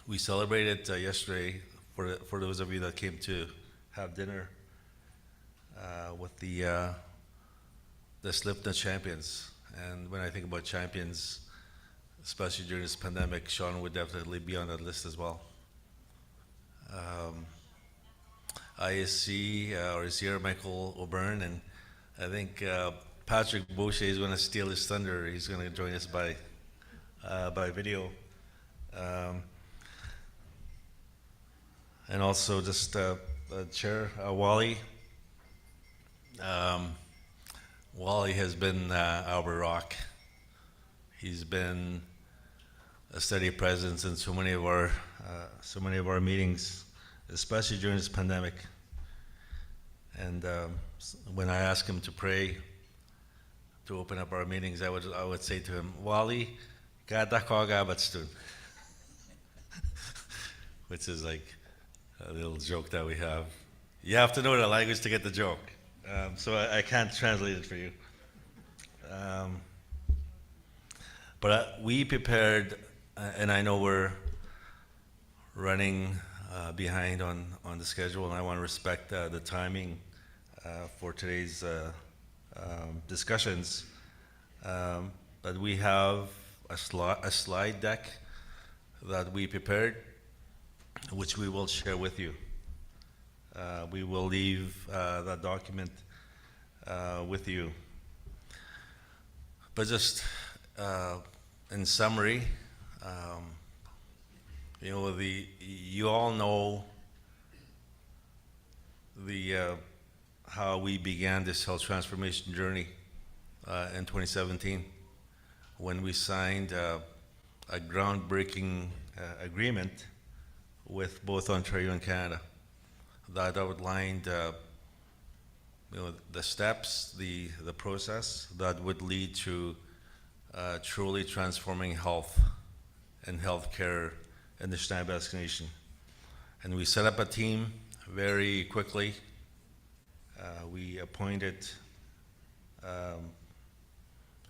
We celebrated yesterday, for those of you that came to have dinner with the SLFNHA champions. And when I think about champions, especially during this pandemic, Sean would definitely be on that list as well. ISC is here, Michael O'Byrne, and I think Patrick Boucher is going to steal his thunder. He's going to join us by video. And also just Chair Wally, Wally has been our rock. He's been a steady presence in so many of our meetings, especially during this pandemic. And when I ask him to pray to open up our meetings, I would say to him, Wally, gada ka gabatstun, which is like a little joke that we have. You have to know the language to get the joke. So I can't translate it for you. But we prepared, and I know we're running behind on the schedule, and I want to respect the timing for today's discussions. But we have a slide deck that we prepared, which we will share with you. We will leave that document with you. But just in summary, you all know how we began this health transformation journey in 2017 when we signed a groundbreaking agreement with both Ontario and Canada that outlined the steps, the process that would lead to truly transforming health and healthcare in the Steinbach Nation. And we set up a team very quickly. We appointed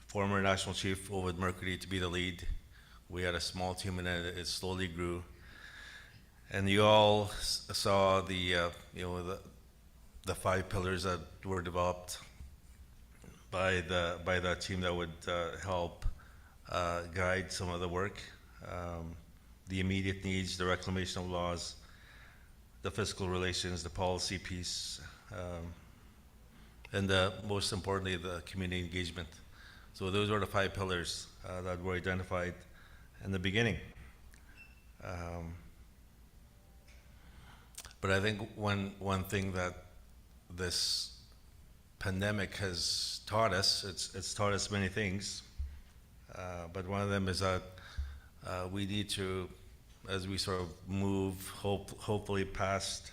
former National Chief Ovid Mercury to be the lead. We had a small team and then it slowly grew. And you all saw the 5 pillars that were developed by that team that would help guide some of the work. The immediate needs, the reclamation of laws, the fiscal relations, the policy piece, and most importantly, the community engagement. So those were the 5 pillars that were identified in the beginning. But I think one thing that this pandemic has taught us, it's taught us many things, but one of them is that we need to, as we sort of move hopefully past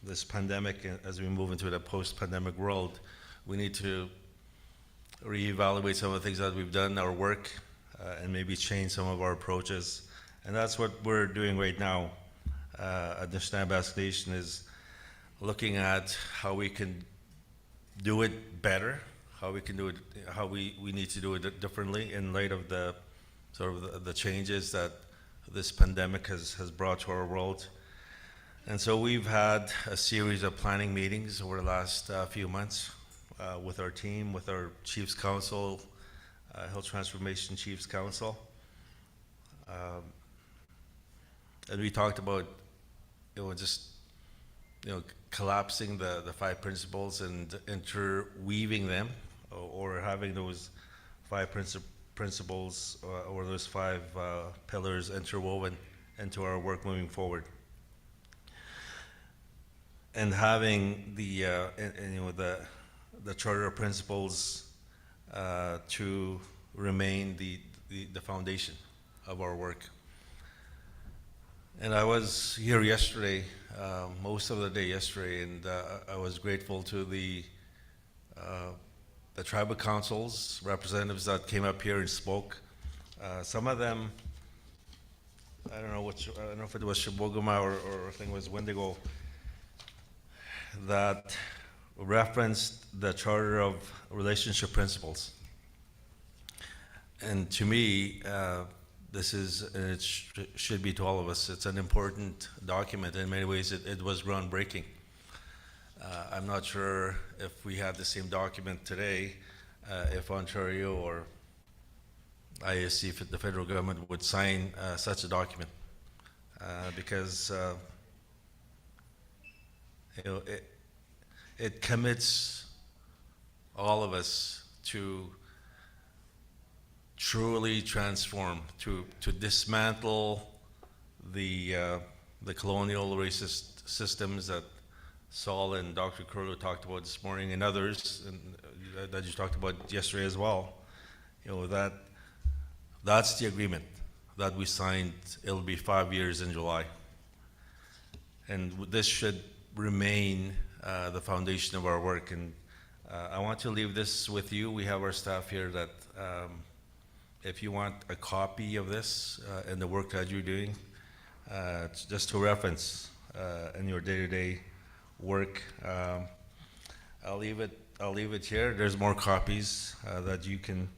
this pandemic, as we move into the post-pandemic world, we need to reevaluate some of the things that we've done, our work, and maybe change some of our approaches. And that's what we're doing right now at the Steinbach Nation, is looking at how we can do it better, how we can do it, how we need to do it differently in light of the sort of the changes that this pandemic has brought to our world. And so we've had a series of planning meetings over the last few months with our team, with our Chiefs Council, Health Transformation Chiefs Council. And we talked about collapsing the 5 principles and interweaving them, or having those 5 principles or those 5 pillars interwoven into our work moving forward. And having the charter of principles to remain the foundation of our work. And I was here yesterday, most of the day yesterday, and I was grateful to the tribal councils, representatives that came up here and spoke. Some of them, I don't know if it was Shibogama or I think it was Wendigo, that referenced the Charter of Relationship Principles. And to me, this is, and it should be to all of us, it's an important document. In many ways, it was groundbreaking. I'm not sure if we have the same document today, if Ontario or ISC, if the federal government would sign such a document, because it commits all of us to truly transform, to dismantle the colonial racist systems that Saul and Dr. Curlew talked about this morning, and others, and that you talked about yesterday as well. That's the agreement that we signed. It'll be 5 years in July. And this should remain the foundation of our work. And I want to leave this with you. We have our staff here that if you want a copy of this and the work that you're doing, just to reference in your day-to-day work, I'll leave it here. There's more copies that you can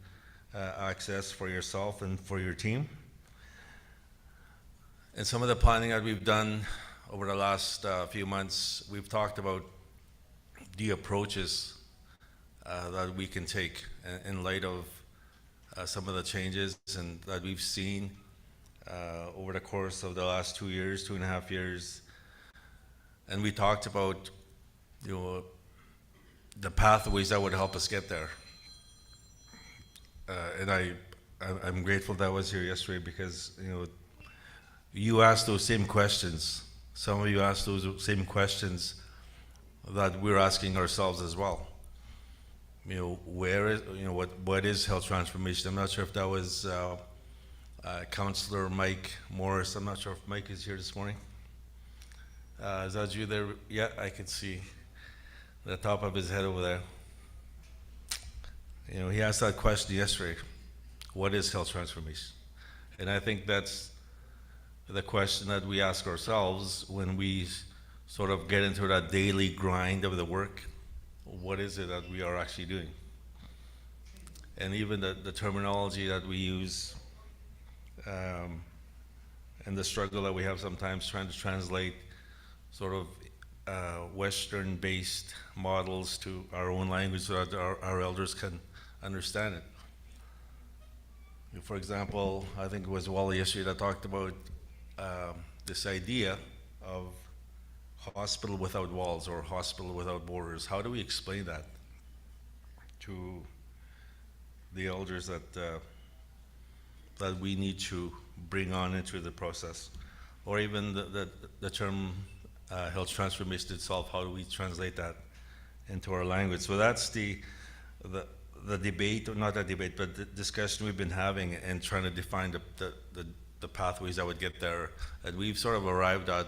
access for yourself and for your team. And some of the planning that we've done over the last few months, we've talked about the approaches that we can take in light of some of the changes and that we've seen over the course of the last 2 years, 2.5 years. And we talked about, the pathways that would help us get there. And I'm grateful that I was here yesterday because, you asked those same questions. Some of you asked those same questions that we're asking ourselves as well. What is health transformation? I'm not sure if that was Councillor Mike Morris. I'm not sure if Mike is here this morning. Is that you there? Yeah, I can see the top of his head over there. He asked that question yesterday. What is health transformation? And I think that's the question that we ask ourselves when we sort of get into that daily grind of the work. What is it that we are actually doing? And even the terminology that we use and the struggle that we have sometimes trying to translate sort of Western-based models to our own language so that our elders can understand it. For example, I think it was Wally yesterday that talked about this idea of hospital without walls or hospital without borders. How do we explain that to the elders that we need to bring on into the process? Or even the term health transformation itself, how do we translate that into our language? So that's the debate, or not a debate, but the discussion we've been having and trying to define the pathways that would get there. And we've sort of arrived at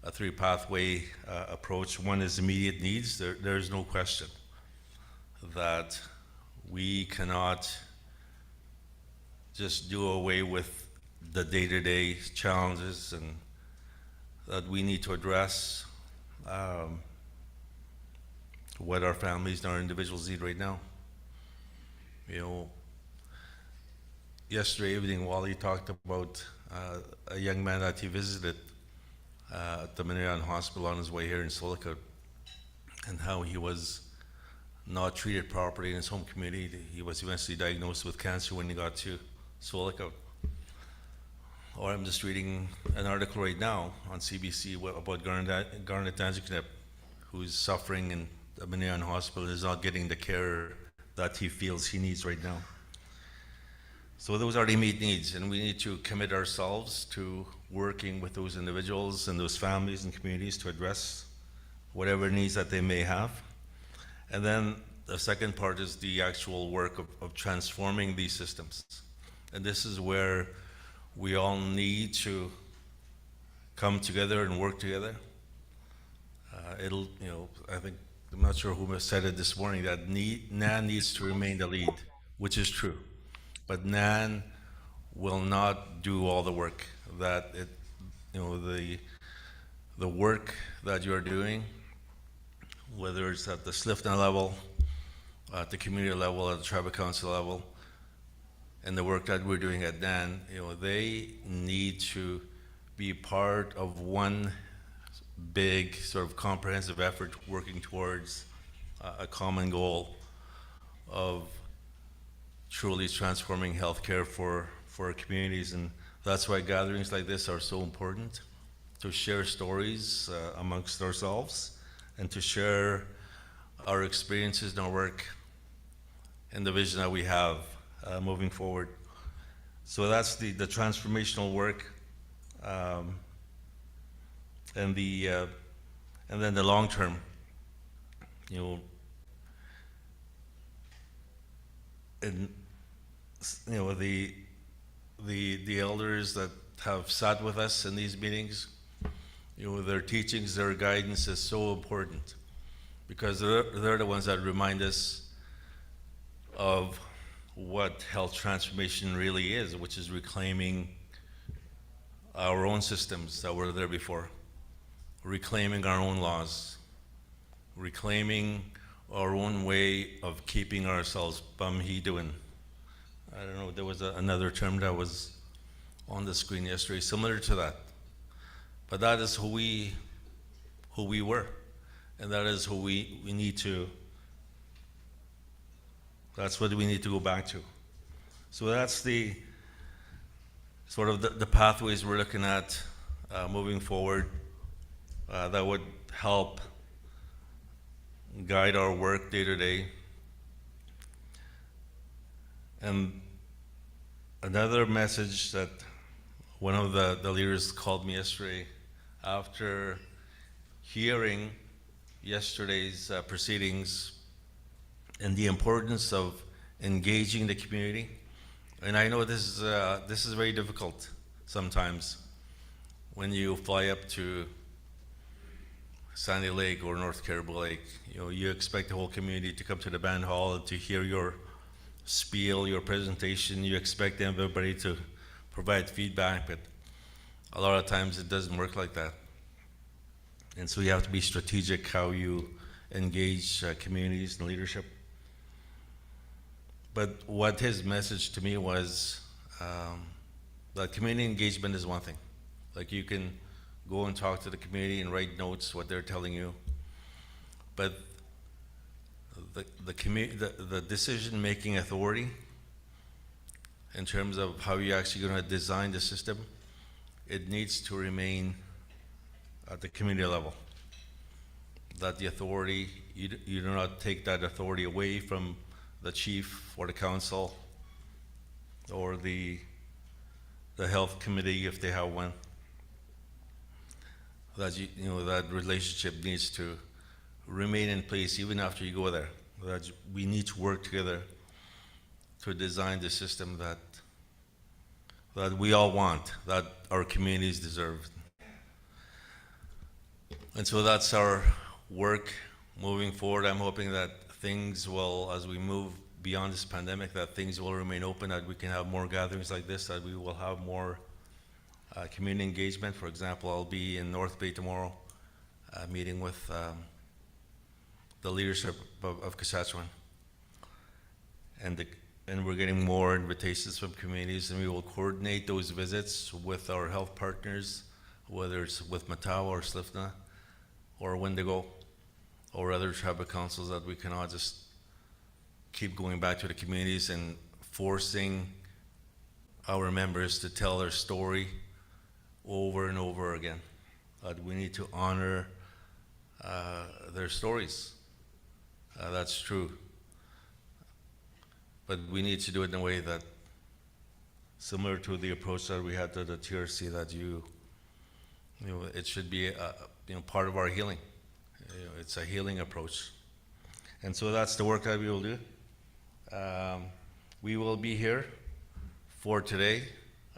a 3-pathway approach. One is immediate needs. There's no question that we cannot just do away with the day-to-day challenges and that we need to address what our families and our individuals need right now. Yesterday evening, Wally talked about a young man that he visited at the Miniran Hospital on his way here in Silicon, and how he was not treated properly in his home community. He was eventually diagnosed with cancer when he got to Silicon. Or I'm just reading an article right now on CBC about Garnet Danjikanep, who's suffering in the Miniran Hospital and is not getting the care that he feels he needs right now. So those are the immediate needs, and we need to commit ourselves to working with those individuals and those families and communities to address whatever needs that they may have. And then the second part is the actual work of transforming these systems. And this is where we all need to come together and work together. I think, I'm not sure who said it this morning, that NAN needs to remain the lead, which is true. But NAN will not do all the work that the work that you're doing, whether it's at the SLFNHA level, at the community level, at the tribal council level, and the work that we're doing at NAN, they need to be part of one big sort of comprehensive effort working towards a common goal of truly transforming healthcare for our communities. And that's why gatherings like this are so important, to share stories amongst ourselves and to share our experiences and our work and the vision that we have moving forward. So that's the transformational work and And then the long term, and the elders that have sat with us in these meetings, their teachings, their guidance is so important, because they're the ones that remind us of what health transformation really is, which is reclaiming our own systems that were there before, reclaiming our own laws, reclaiming our own way of keeping ourselves bumhidoin. I don't know, there was another term that was on the screen yesterday similar to that. But that is who we were, and that is who we need to, that's what we need to go back to. So that's the sort of the pathways we're looking at moving forward that would help guide our work day to day. And another message that one of the leaders called me yesterday after hearing yesterday's proceedings and the importance of engaging the community. And I know this is very difficult sometimes when you fly up to Sandy Lake or North Caribou Lake. You expect the whole community to come to the band hall to hear your spiel, your presentation. You expect everybody to provide feedback, but a lot of times it doesn't work like that. And so you have to be strategic how you engage communities and leadership. But what his message to me was that community engagement is one thing. Like, you can go and talk to the community and write notes what they're telling you, but the decision-making authority in terms of how you're actually going to design the system, it needs to remain at the community level. That the authority, you do not take that authority away from the chief or the council or the health committee if they have one. That that relationship needs to remain in place even after you go there. That we need to work together to design the system that we all want, that our communities deserve. And so that's our work moving forward. I'm hoping that things will, as we move beyond this pandemic, that things will remain open, that we can have more gatherings like this, that we will have more community engagement. For example, I'll be in North Bay tomorrow, meeting with the leadership of Saskatchewan. And we're getting more invitations from communities, and we will coordinate those visits with our health partners, whether it's with Matawa or SLFNHA or Wendigo or other tribal councils, that we cannot just keep going back to the communities and forcing our members to tell their story over and over again. We need to honor their stories. That's true. But we need to do it in a way that, similar to the approach that we had to the TRC, that it should be part of our healing. It's a healing approach. And so that's the work that we will do. We will be here for today.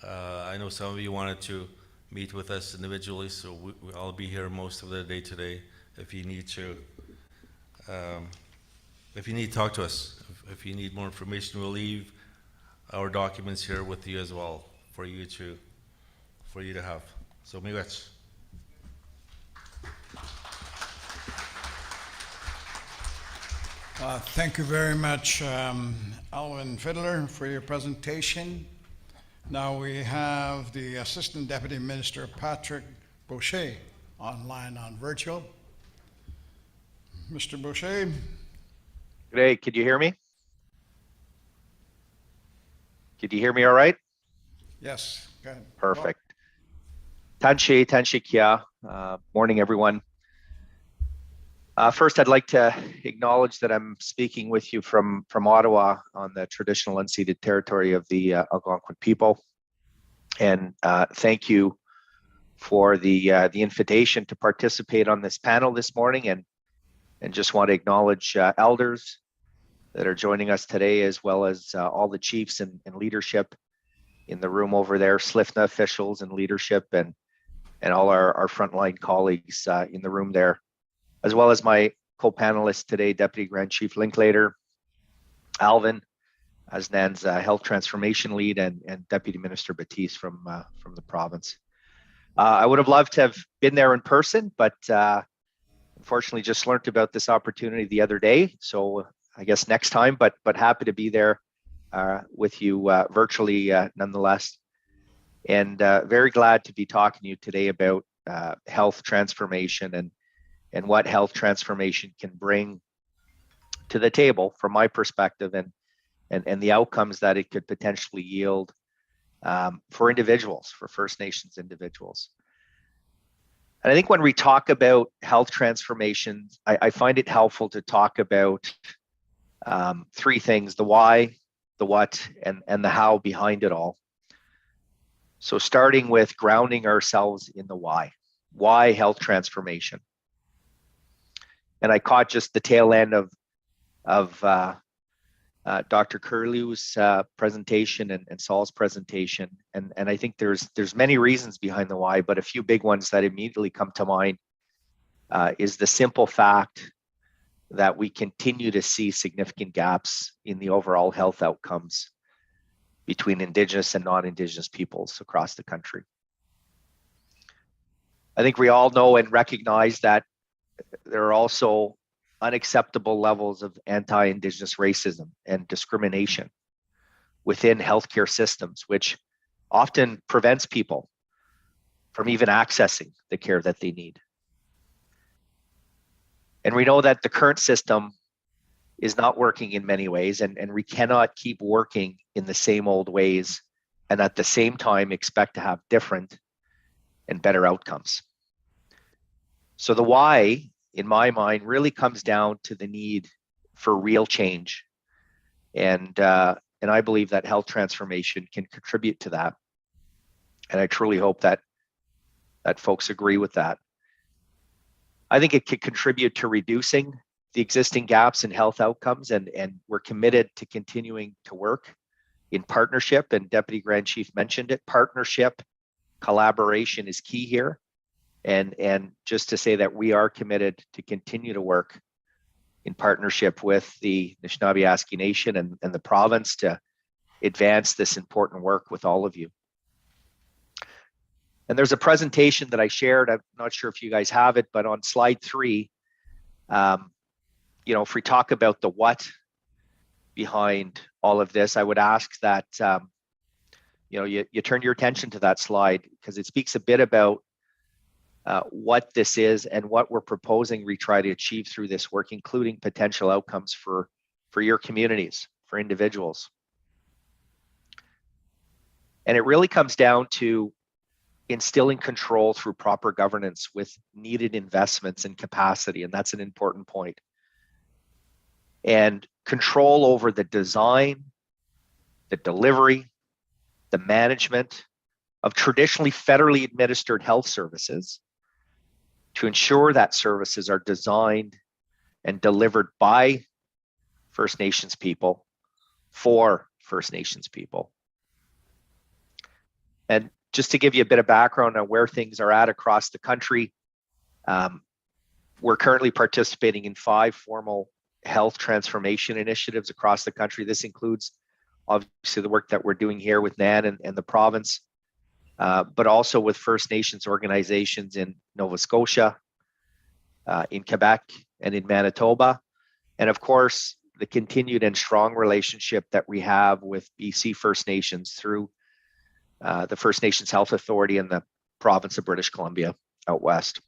I know some of you wanted to meet with us individually, so I'll be here most of the day today. If you need to talk to us, if you need more information, we'll leave our documents here with you as well for you to have. So miigwech. Thank you very much, Alvin Fiddler, for your presentation. Now we have the Assistant Deputy Minister, Patrick Boucher, online on virtual. Mr. Boucher. G'day, could you hear me? Could you hear me all right? Yes, go ahead. Perfect. Tanshi kia. Morning, everyone. First, I'd like to acknowledge that I'm speaking with you from Ottawa on the traditional unceded territory of the Algonquin people. And thank you for the invitation to participate on this panel this morning, and just want to acknowledge elders that are joining us today, as well as all the chiefs and leadership in the room over there, SLFNHA officials and leadership, and all our frontline colleagues in the room there, as well as my co-panelists today, Deputy Grand Chief Linklater, Alvin, as Nan's health transformation lead, and Deputy Minister Batiste from the province. I would have loved to have been there in person, but unfortunately just learned about this opportunity the other day. So I guess next time, but happy to be there with you virtually nonetheless. And very glad to be talking to you today about health transformation and what health transformation can bring to the table from my perspective, and the outcomes that it could potentially yield for individuals, for First Nations individuals. And I think when we talk about health transformation, I find it helpful to talk about three things: the why, the what, and the how behind it all. So starting with grounding ourselves in the why health transformation. And I caught just the tail end of Dr. Curlew's presentation and Saul's presentation, and I think there's many reasons behind the why, but a few big ones that immediately come to mind is the simple fact that we continue to see significant gaps in the overall health outcomes between Indigenous and non-Indigenous peoples across the country. I think we all know and recognize that there are also unacceptable levels of anti-Indigenous racism and discrimination within healthcare systems, which often prevents people from even accessing the care that they need. And we know that the current system is not working in many ways, and we cannot keep working in the same old ways and at the same time expect to have different and better outcomes. So the why, in my mind, really comes down to the need for real change. And I believe that health transformation can contribute to that. And I truly hope that folks agree with that. I think it could contribute to reducing the existing gaps in health outcomes, and we're committed to continuing to work in partnership, and Deputy Grand Chief mentioned it. Partnership, collaboration is key here. And just to say that we are committed to continue to work in partnership with the Anishinaabe Nation and the province to advance this important work with all of you. And there's a presentation that I shared. I'm not sure if you guys have it, but on slide 3, if we talk about the what behind all of this, I would ask that you turn your attention to that slide, because it speaks a bit about what this is and what we're proposing we try to achieve through this work, including potential outcomes for your communities, for individuals. And it really comes down to instilling control through proper governance with needed investments and capacity, and that's an important point. And control over the design, the delivery, the management of traditionally federally administered health services, to ensure that services are designed and delivered by First Nations people for First Nations people. And just to give you a bit of background on where things are at across the country, we're currently participating in 5 formal health transformation initiatives across the country. This includes obviously the work that we're doing here with NAN and the province, but also with First Nations organizations in Nova Scotia, in Quebec, and in Manitoba. And of course, the continued and strong relationship that we have with BC First Nations through the First Nations Health Authority in the province of British Columbia out west.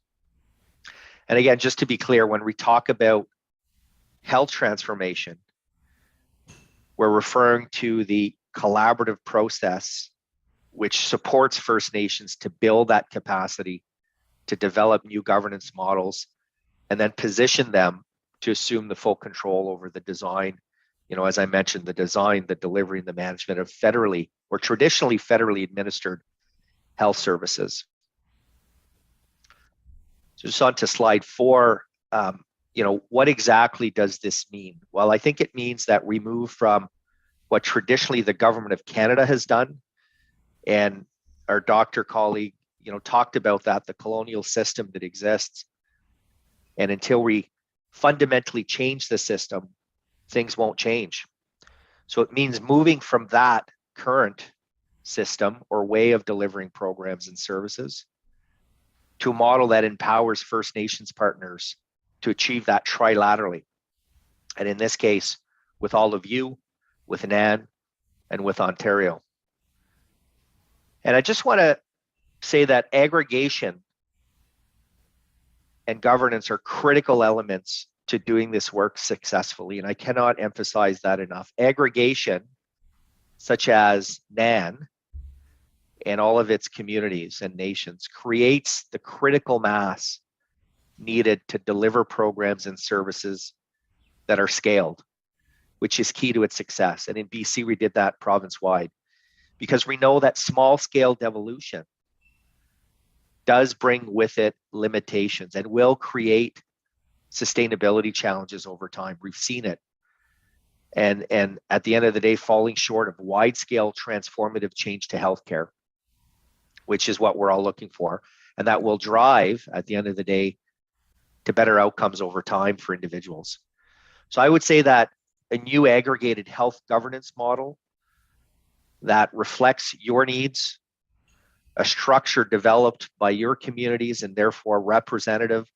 And again, just to be clear, when we talk about health transformation, we're referring to the collaborative process which supports First Nations to build that capacity, to develop new governance models, and then position them to assume the full control over the design. As I mentioned, the design, the delivery, and the management of federally or traditionally federally administered health services. So just on to slide 4, what exactly does this mean? Well, I think it means that we move from what traditionally the government of Canada has done, and our doctor colleague, talked about that, the colonial system that exists. And until we fundamentally change the system, things won't change. So it means moving from that current system or way of delivering programs and services to a model that empowers First Nations partners to achieve that trilaterally. And in this case, with all of you, with NAN, and with Ontario. And I just want to say that aggregation and governance are critical elements to doing this work successfully. And I cannot emphasize that enough. Aggregation, such as NAN and all of its communities and nations, creates the critical mass needed to deliver programs and services that are scaled, which is key to its success. And in BC, we did that province-wide because we know that small-scale devolution does bring with it limitations and will create sustainability challenges over time. We've seen it. And at the end of the day, falling short of wide-scale transformative change to healthcare, which is what we're all looking for. And that will drive, at the end of the day, to better outcomes over time for individuals. So I would say that a new aggregated health governance model that reflects your needs, a structure developed by your communities and therefore representative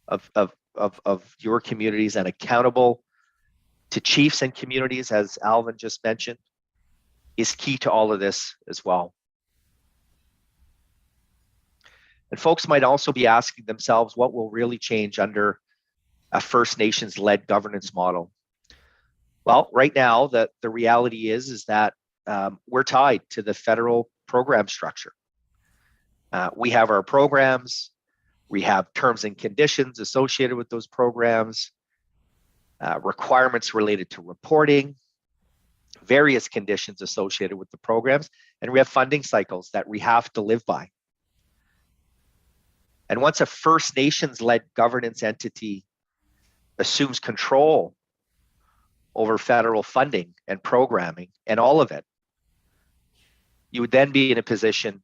of your communities and accountable to chiefs and communities, as Alvin just mentioned, is key to all of this as well. And folks might also be asking themselves, what will really change under a First Nations-led governance model? Well, right now, the reality is that we're tied to the federal program structure. We have our programs, we have terms and conditions associated with those programs, requirements related to reporting, various conditions associated with the programs, and we have funding cycles that we have to live by. And once a First Nations-led governance entity assumes control over federal funding and programming and all of it, you would then be in a position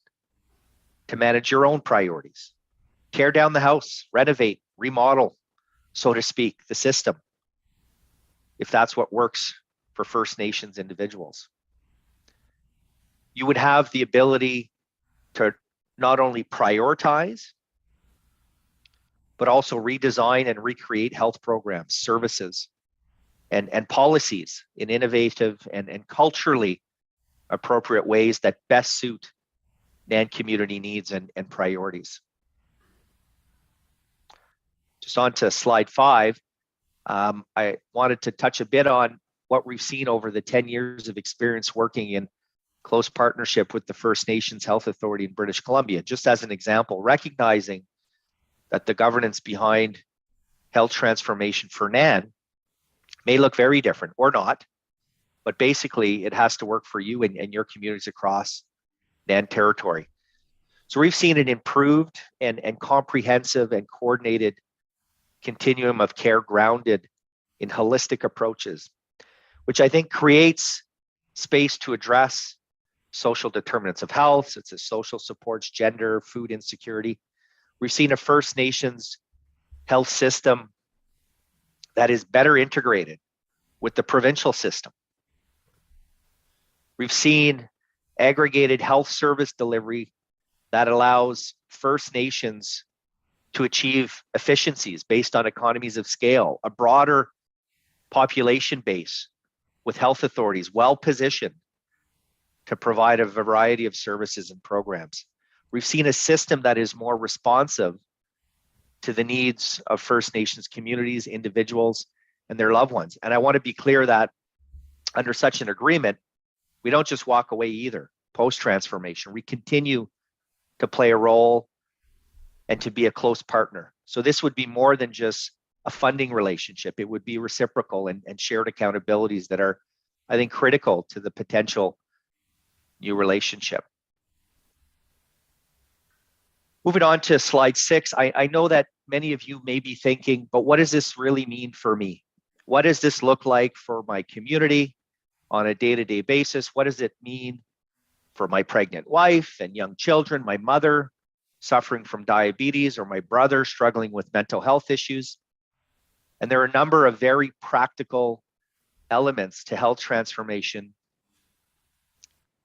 to manage your own priorities, tear down the house, renovate, remodel, so to speak, the system, if that's what works for First Nations individuals. You would have the ability to not only prioritize, but also redesign and recreate health programs, services, and policies in innovative and culturally appropriate ways that best suit NAN community needs and priorities. Just on to slide 5, I wanted to touch a bit on what we've seen over the 10 years of experience working in close partnership with the First Nations Health Authority in British Columbia. Just as an example, recognizing that the governance behind health transformation for NAN may look very different or not, but basically it has to work for you and your communities across NAN territory. So we've seen an improved and comprehensive and coordinated continuum of care grounded in holistic approaches, which I think creates space to address social determinants of health, such as social supports, gender, food insecurity. We've seen a First Nations health system that is better integrated with the provincial system. We've seen aggregated health service delivery that allows First Nations to achieve efficiencies based on economies of scale, a broader population base with health authorities well positioned to provide a variety of services and programs. We've seen a system that is more responsive to the needs of First Nations communities, individuals, and their loved ones. And I want to be clear that under such an agreement, we don't just walk away either post-transformation. We continue to play a role and to be a close partner. So this would be more than just a funding relationship. It would be reciprocal and shared accountabilities that are, I think, critical to the potential new relationship. Moving on to slide 6, I know that many of you may be thinking, but what does this really mean for me? What does this look like for my community on a day-to-day basis? What does it mean for my pregnant wife and young children, my mother suffering from diabetes, or my brother struggling with mental health issues? And there are a number of very practical elements to health transformation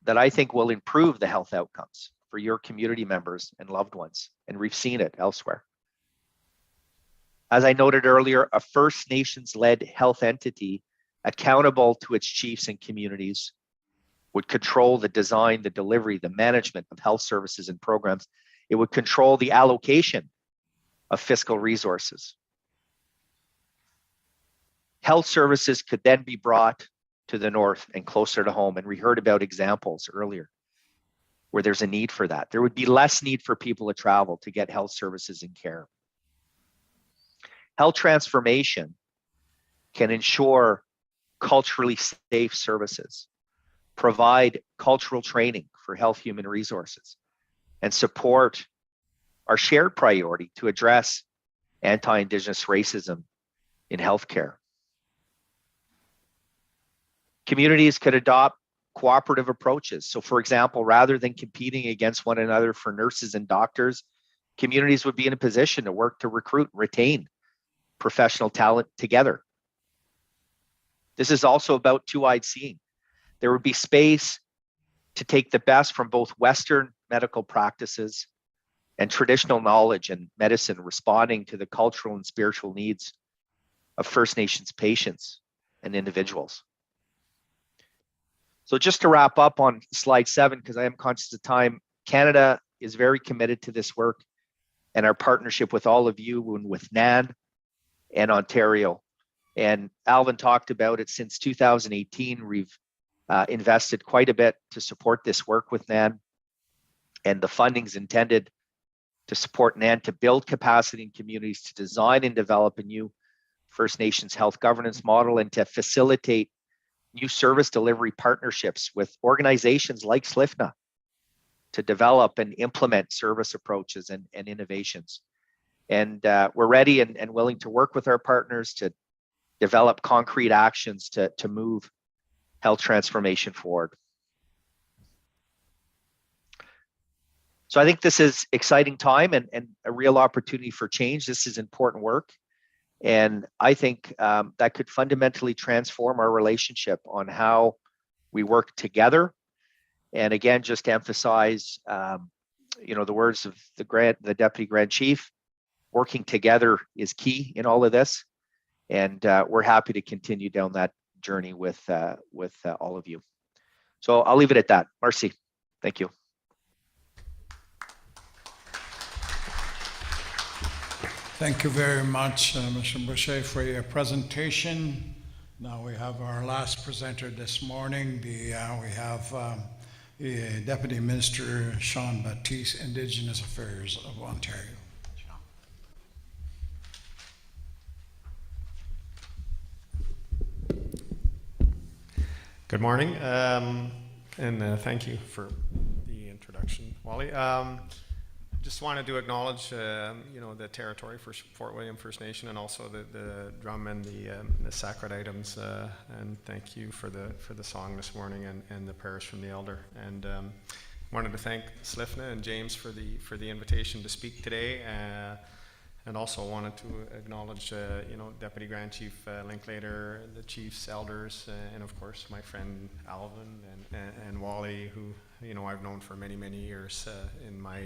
that I think will improve the health outcomes for your community members and loved ones. And we've seen it elsewhere. As I noted earlier, a First Nations-led health entity accountable to its chiefs and communities would control the design, the delivery, the management of health services and programs. It would control the allocation of fiscal resources. Health services could then be brought to the north and closer to home. And we heard about examples earlier where there's a need for that. There would be less need for people to travel to get health services and care. Health transformation can ensure culturally safe services, provide cultural training for health human resources, and support our shared priority to address anti-Indigenous racism in healthcare. Communities could adopt cooperative approaches. So for example, rather than competing against one another for nurses and doctors, communities would be in a position to work to recruit and retain professional talent together. This is also about two-eyed seeing. There would be space to take the best from both Western medical practices and traditional knowledge and medicine, responding to the cultural and spiritual needs of First Nations patients and individuals. So just to wrap up on slide 7, because I am conscious of time, Canada is very committed to this work and our partnership with all of you and with NAN and Ontario. And Alvin talked about it. Since 2018, we've invested quite a bit to support this work with NAN. And the funding's intended to support NAN to build capacity in communities, to design and develop a new First Nations health governance model, and to facilitate new service delivery partnerships with organizations like SLFNHA to develop and implement service approaches and innovations. And we're ready and willing to work with our partners to develop concrete actions to move health transformation forward. So I think this is exciting time and a real opportunity for change. This is important work. And I think that could fundamentally transform our relationship on how we work together. And again, just to emphasize, the words of the Deputy Grand Chief, working together is key in all of this. And we're happy to continue down that journey with all of you. So I'll leave it at that. Marcy, thank you. Thank you very much, Mr. Boucher, for your presentation. Now we have our last presenter this morning. We have the Deputy Minister, Sean Baptiste, Indigenous Affairs of Ontario. Good morning, and thank you for the introduction, Wally. Just wanted to acknowledge, the territory for Fort William First Nation, and also the drum and the sacred items. And thank you for the song this morning and the prayers from the elder. And wanted to thank SLFNHA and James for the invitation to speak today. And also wanted to acknowledge, Deputy Grand Chief Linklater, the chiefs, elders, and of course my friend Alvin and Wally, who I've known for many, many years in my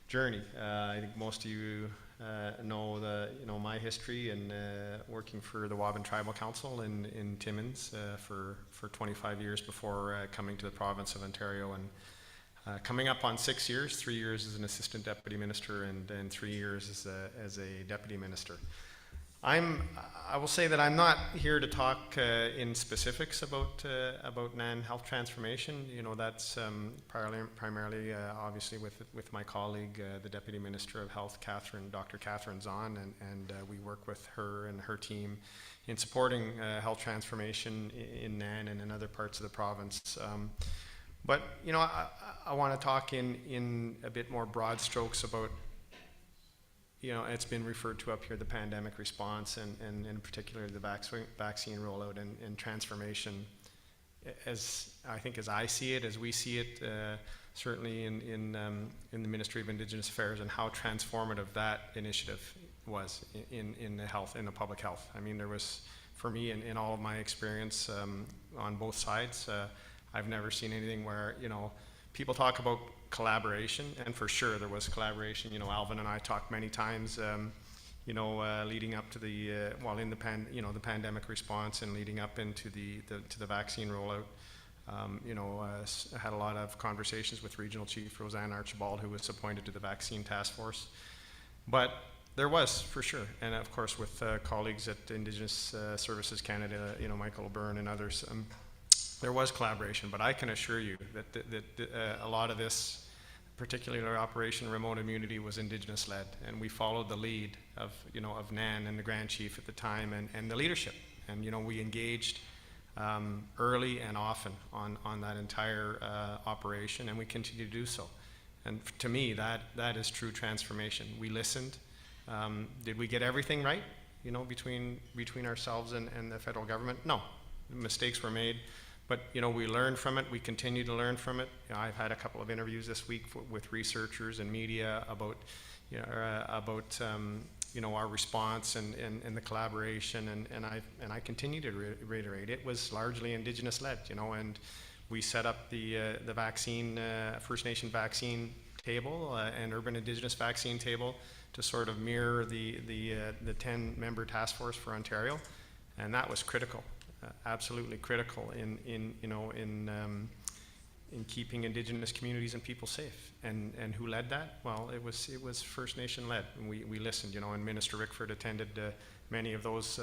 journey. I think most of you know my history and working for the Waban Tribal Council in Timmins for 25 years before coming to the province of Ontario, and coming up on 6 years, 3 years as an assistant deputy minister, and then 3 years as a deputy minister. I will say that I'm not here to talk in specifics about NAN health transformation. That's primarily obviously with my colleague, the Deputy Minister of Health, Dr. Catherine Zahn, and we work with her and her team in supporting health transformation in NAN and in other parts of the province. But, you know, I want to talk in a bit more broad strokes about, you know, it's been referred to up here, the pandemic response and in particular the vaccine rollout and transformation. As I think, as I see it, as we see it, certainly in the Ministry of Indigenous Affairs, and how transformative that initiative was in the health, in the public health. I mean, there was, for me, in all of my experience on both sides, I've never seen anything where, you know, people talk about collaboration, and for sure there was collaboration. You know, Alvin and I talked many times, you know, leading up to the well, in the the pandemic response and leading up into the vaccine rollout. You know, I had a lot of conversations with Regional Chief Roseanne Archibald, who was appointed to the vaccine task force. But there was, for sure, and of course with colleagues at Indigenous Services Canada, you know, Michael O'Byrne and others. There was collaboration, but I can assure you that a lot of this, particularly our Operation Remote Immunity, was Indigenous led, and we followed the lead of, you know, of Nan and the Grand Chief at the time, and the leadership, and, you know, we engaged early and often on that entire operation, and we continue to do so. And to me, that is true transformation. We listened. Did we get everything right, you know, between ourselves and the federal government? No, mistakes were made. But, you know, we learned from it. We continue to learn from it. You know, I've had a couple of interviews this week with researchers and media about, you know, our response and the collaboration. And I continue to reiterate, it was largely Indigenous led. You know, and we set up the vaccine, First Nation vaccine table and urban Indigenous vaccine table to sort of mirror the 10-member task force for Ontario, and that was critical. Absolutely critical in keeping Indigenous communities and people safe. And who led that? Well, it was First Nation led. And we listened, you know, and Minister Rickford attended many of those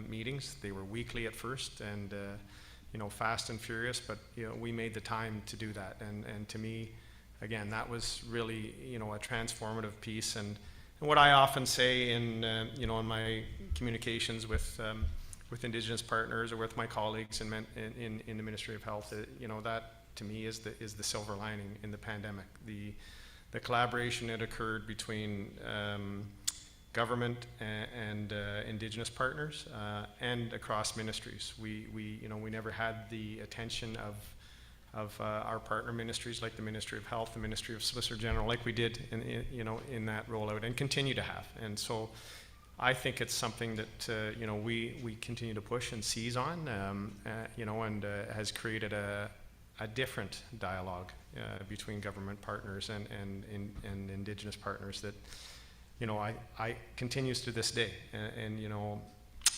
meetings. They were weekly at first, and you know, fast and furious, but, you know, we made the time to do that. And to me, again, that was really, you know, a transformative piece. And what I often say in you know, in my communications with Indigenous partners or with my colleagues in the Ministry of Health, you know, that to me is the silver lining in the pandemic. The collaboration that occurred between government and Indigenous partners and across ministries. We you know, we never had the attention of our partner ministries like the Ministry of Health, the Ministry of Solicitor General, like we did in that rollout, and continue to have. And so I think it's something that you know, we continue to push and seize on, you know, and has created a different dialogue between government partners and Indigenous partners that, you know, I continues to this day. And you know,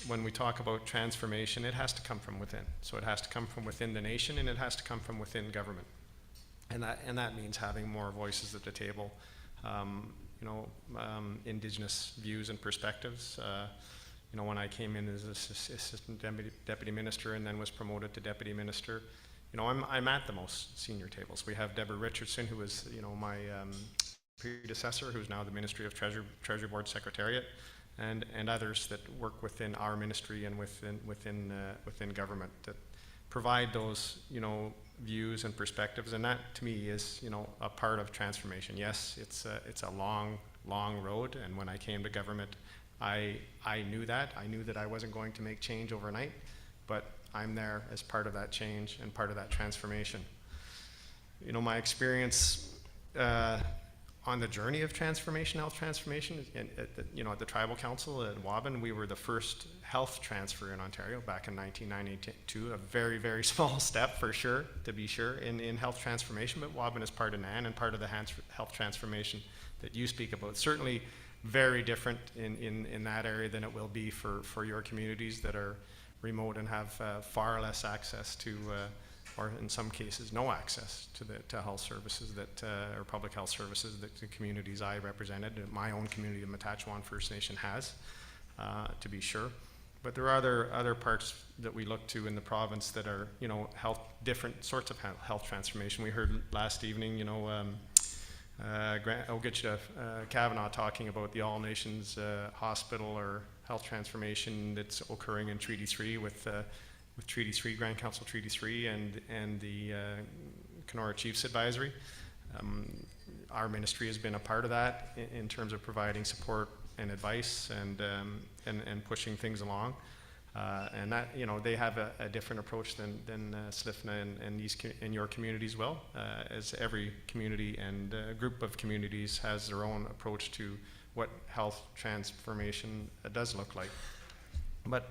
when we talk about transformation, it has to come from within. So it has to come from within the nation, and it has to come from within government, and that means having more voices at the table. You know, Indigenous views and perspectives. You know, when I came in as assistant deputy minister and then was promoted to deputy minister, you know, I'm at the most senior tables. We have Deborah Richardson, who was, you know, my predecessor, who's now the Ministry of Treasury Board Secretariat, and others that work within our ministry and within government that provide those, you know, views and perspectives, and that to me is, you know, a part of transformation. Yes, it's a long road, and when I came to government, I knew that. I knew that I wasn't going to make change overnight, but I'm there as part of that change and part of that transformation. You know, my experience on the journey of transformation, health transformation, you know, at the Tribal Council at Waban, we were the first health transfer in Ontario back in 1992, a very, very small step for sure, to be sure, in health transformation, but Waban is part of NAN and part of the health transformation that you speak about. Certainly very different in that area than it will be for your communities that are remote and have far less access to or in some cases no access to health services that or public health services that the communities I represented, my own community of Matachewan First Nation has, to be sure. But there are other parts that we look to in the province that are, you know, different sorts of health transformation. We heard last evening, you know, Kavanaugh talking about the All Nations Hospital or health transformation that's occurring in Treaty 3 with Treaty 3, Grand Council Treaty 3, and the Kenora Chiefs Advisory. Our ministry has been a part of that in terms of providing support and advice and pushing things along. And that, you know, they have a different approach than SLFNHA and your communities will, as every community and group of communities has their own approach to what health transformation does look like. But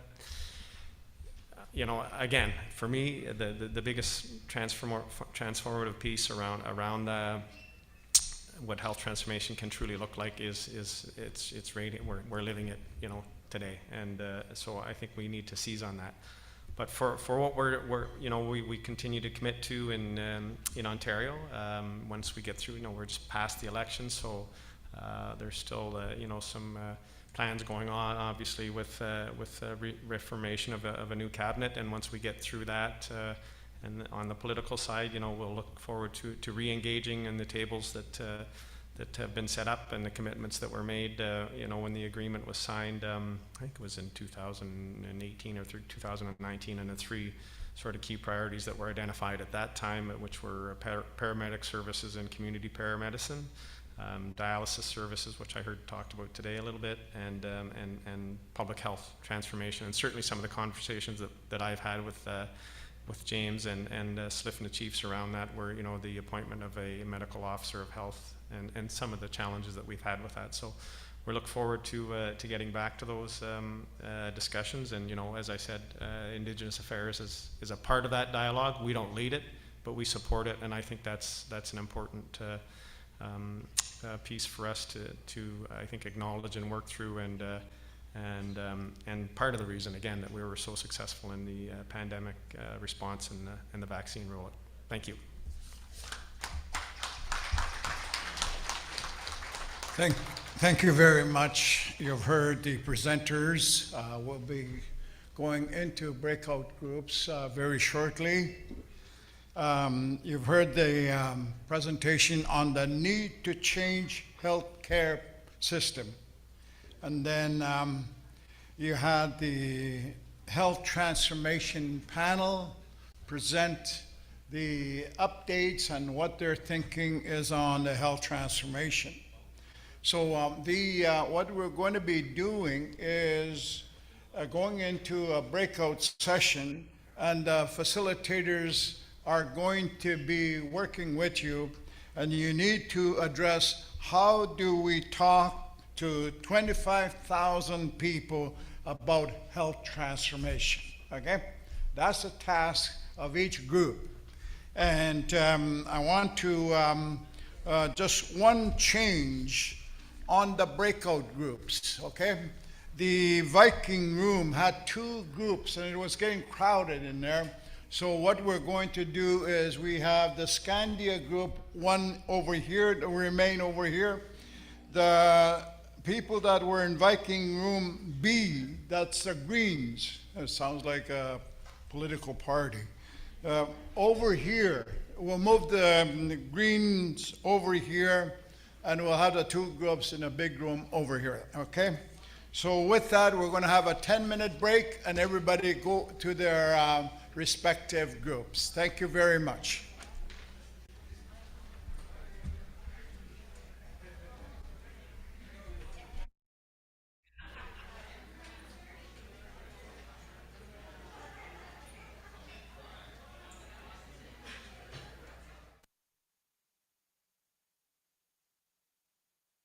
you know, again, for me, the biggest transformative piece around what health transformation can truly look like is it's radiant. We're living it, you know, today, and so I think we need to seize on that. But for what we're you know, we continue to commit to in Ontario. Once we get through, you know, we're just past the election, so there's still you know, some plans going on, obviously, with reformation of a new cabinet. And once we get through that, and on the political side, you know, we'll look forward to re-engaging in the tables that have been set up and the commitments that were made. You know, when the agreement was signed, I think it was in 2018 or through 2019, and the three sort of key priorities that were identified at that time, which were paramedic services and community paramedicine. Dialysis services, which I heard talked about today a little bit, and public health transformation, and certainly some of the conversations that I've had with James and SLFNHA chiefs around that were, you know, the appointment of a medical officer of health and some of the challenges that we've had with that. So we look forward to getting back to those discussions. And, you know, as I said, Indigenous Affairs is a part of that dialogue. We don't lead it, but we support it, and I think that's an important piece for us to I think acknowledge and work through, and part of the reason, again, that we were so successful in the pandemic response and the vaccine rollout. Thank you. Thank you very much. You've heard the presenters. We'll be going into breakout groups very shortly. You've heard the presentation on the need to change healthcare system. And then you had the health transformation panel present the updates and what their thinking is on the health transformation. So what we're going to be doing is going into a breakout session, and facilitators are going to be working with you, and you need to address how do we talk to 25,000 people about health transformation, okay? That's the task of each group. And I want to just one change on the breakout groups, okay? The Viking room had 2 groups and it was getting crowded in there. So what we're going to do is we have the Scandia group, one over here, that will remain over here. The people that were in Viking room B, that's the Greens. It sounds like a political party. Over here, we'll move the Greens over here, and we'll have the 2 groups in a big room over here, okay? So with that, we're gonna have a 10-minute break, and everybody go to their respective groups. Thank you very much.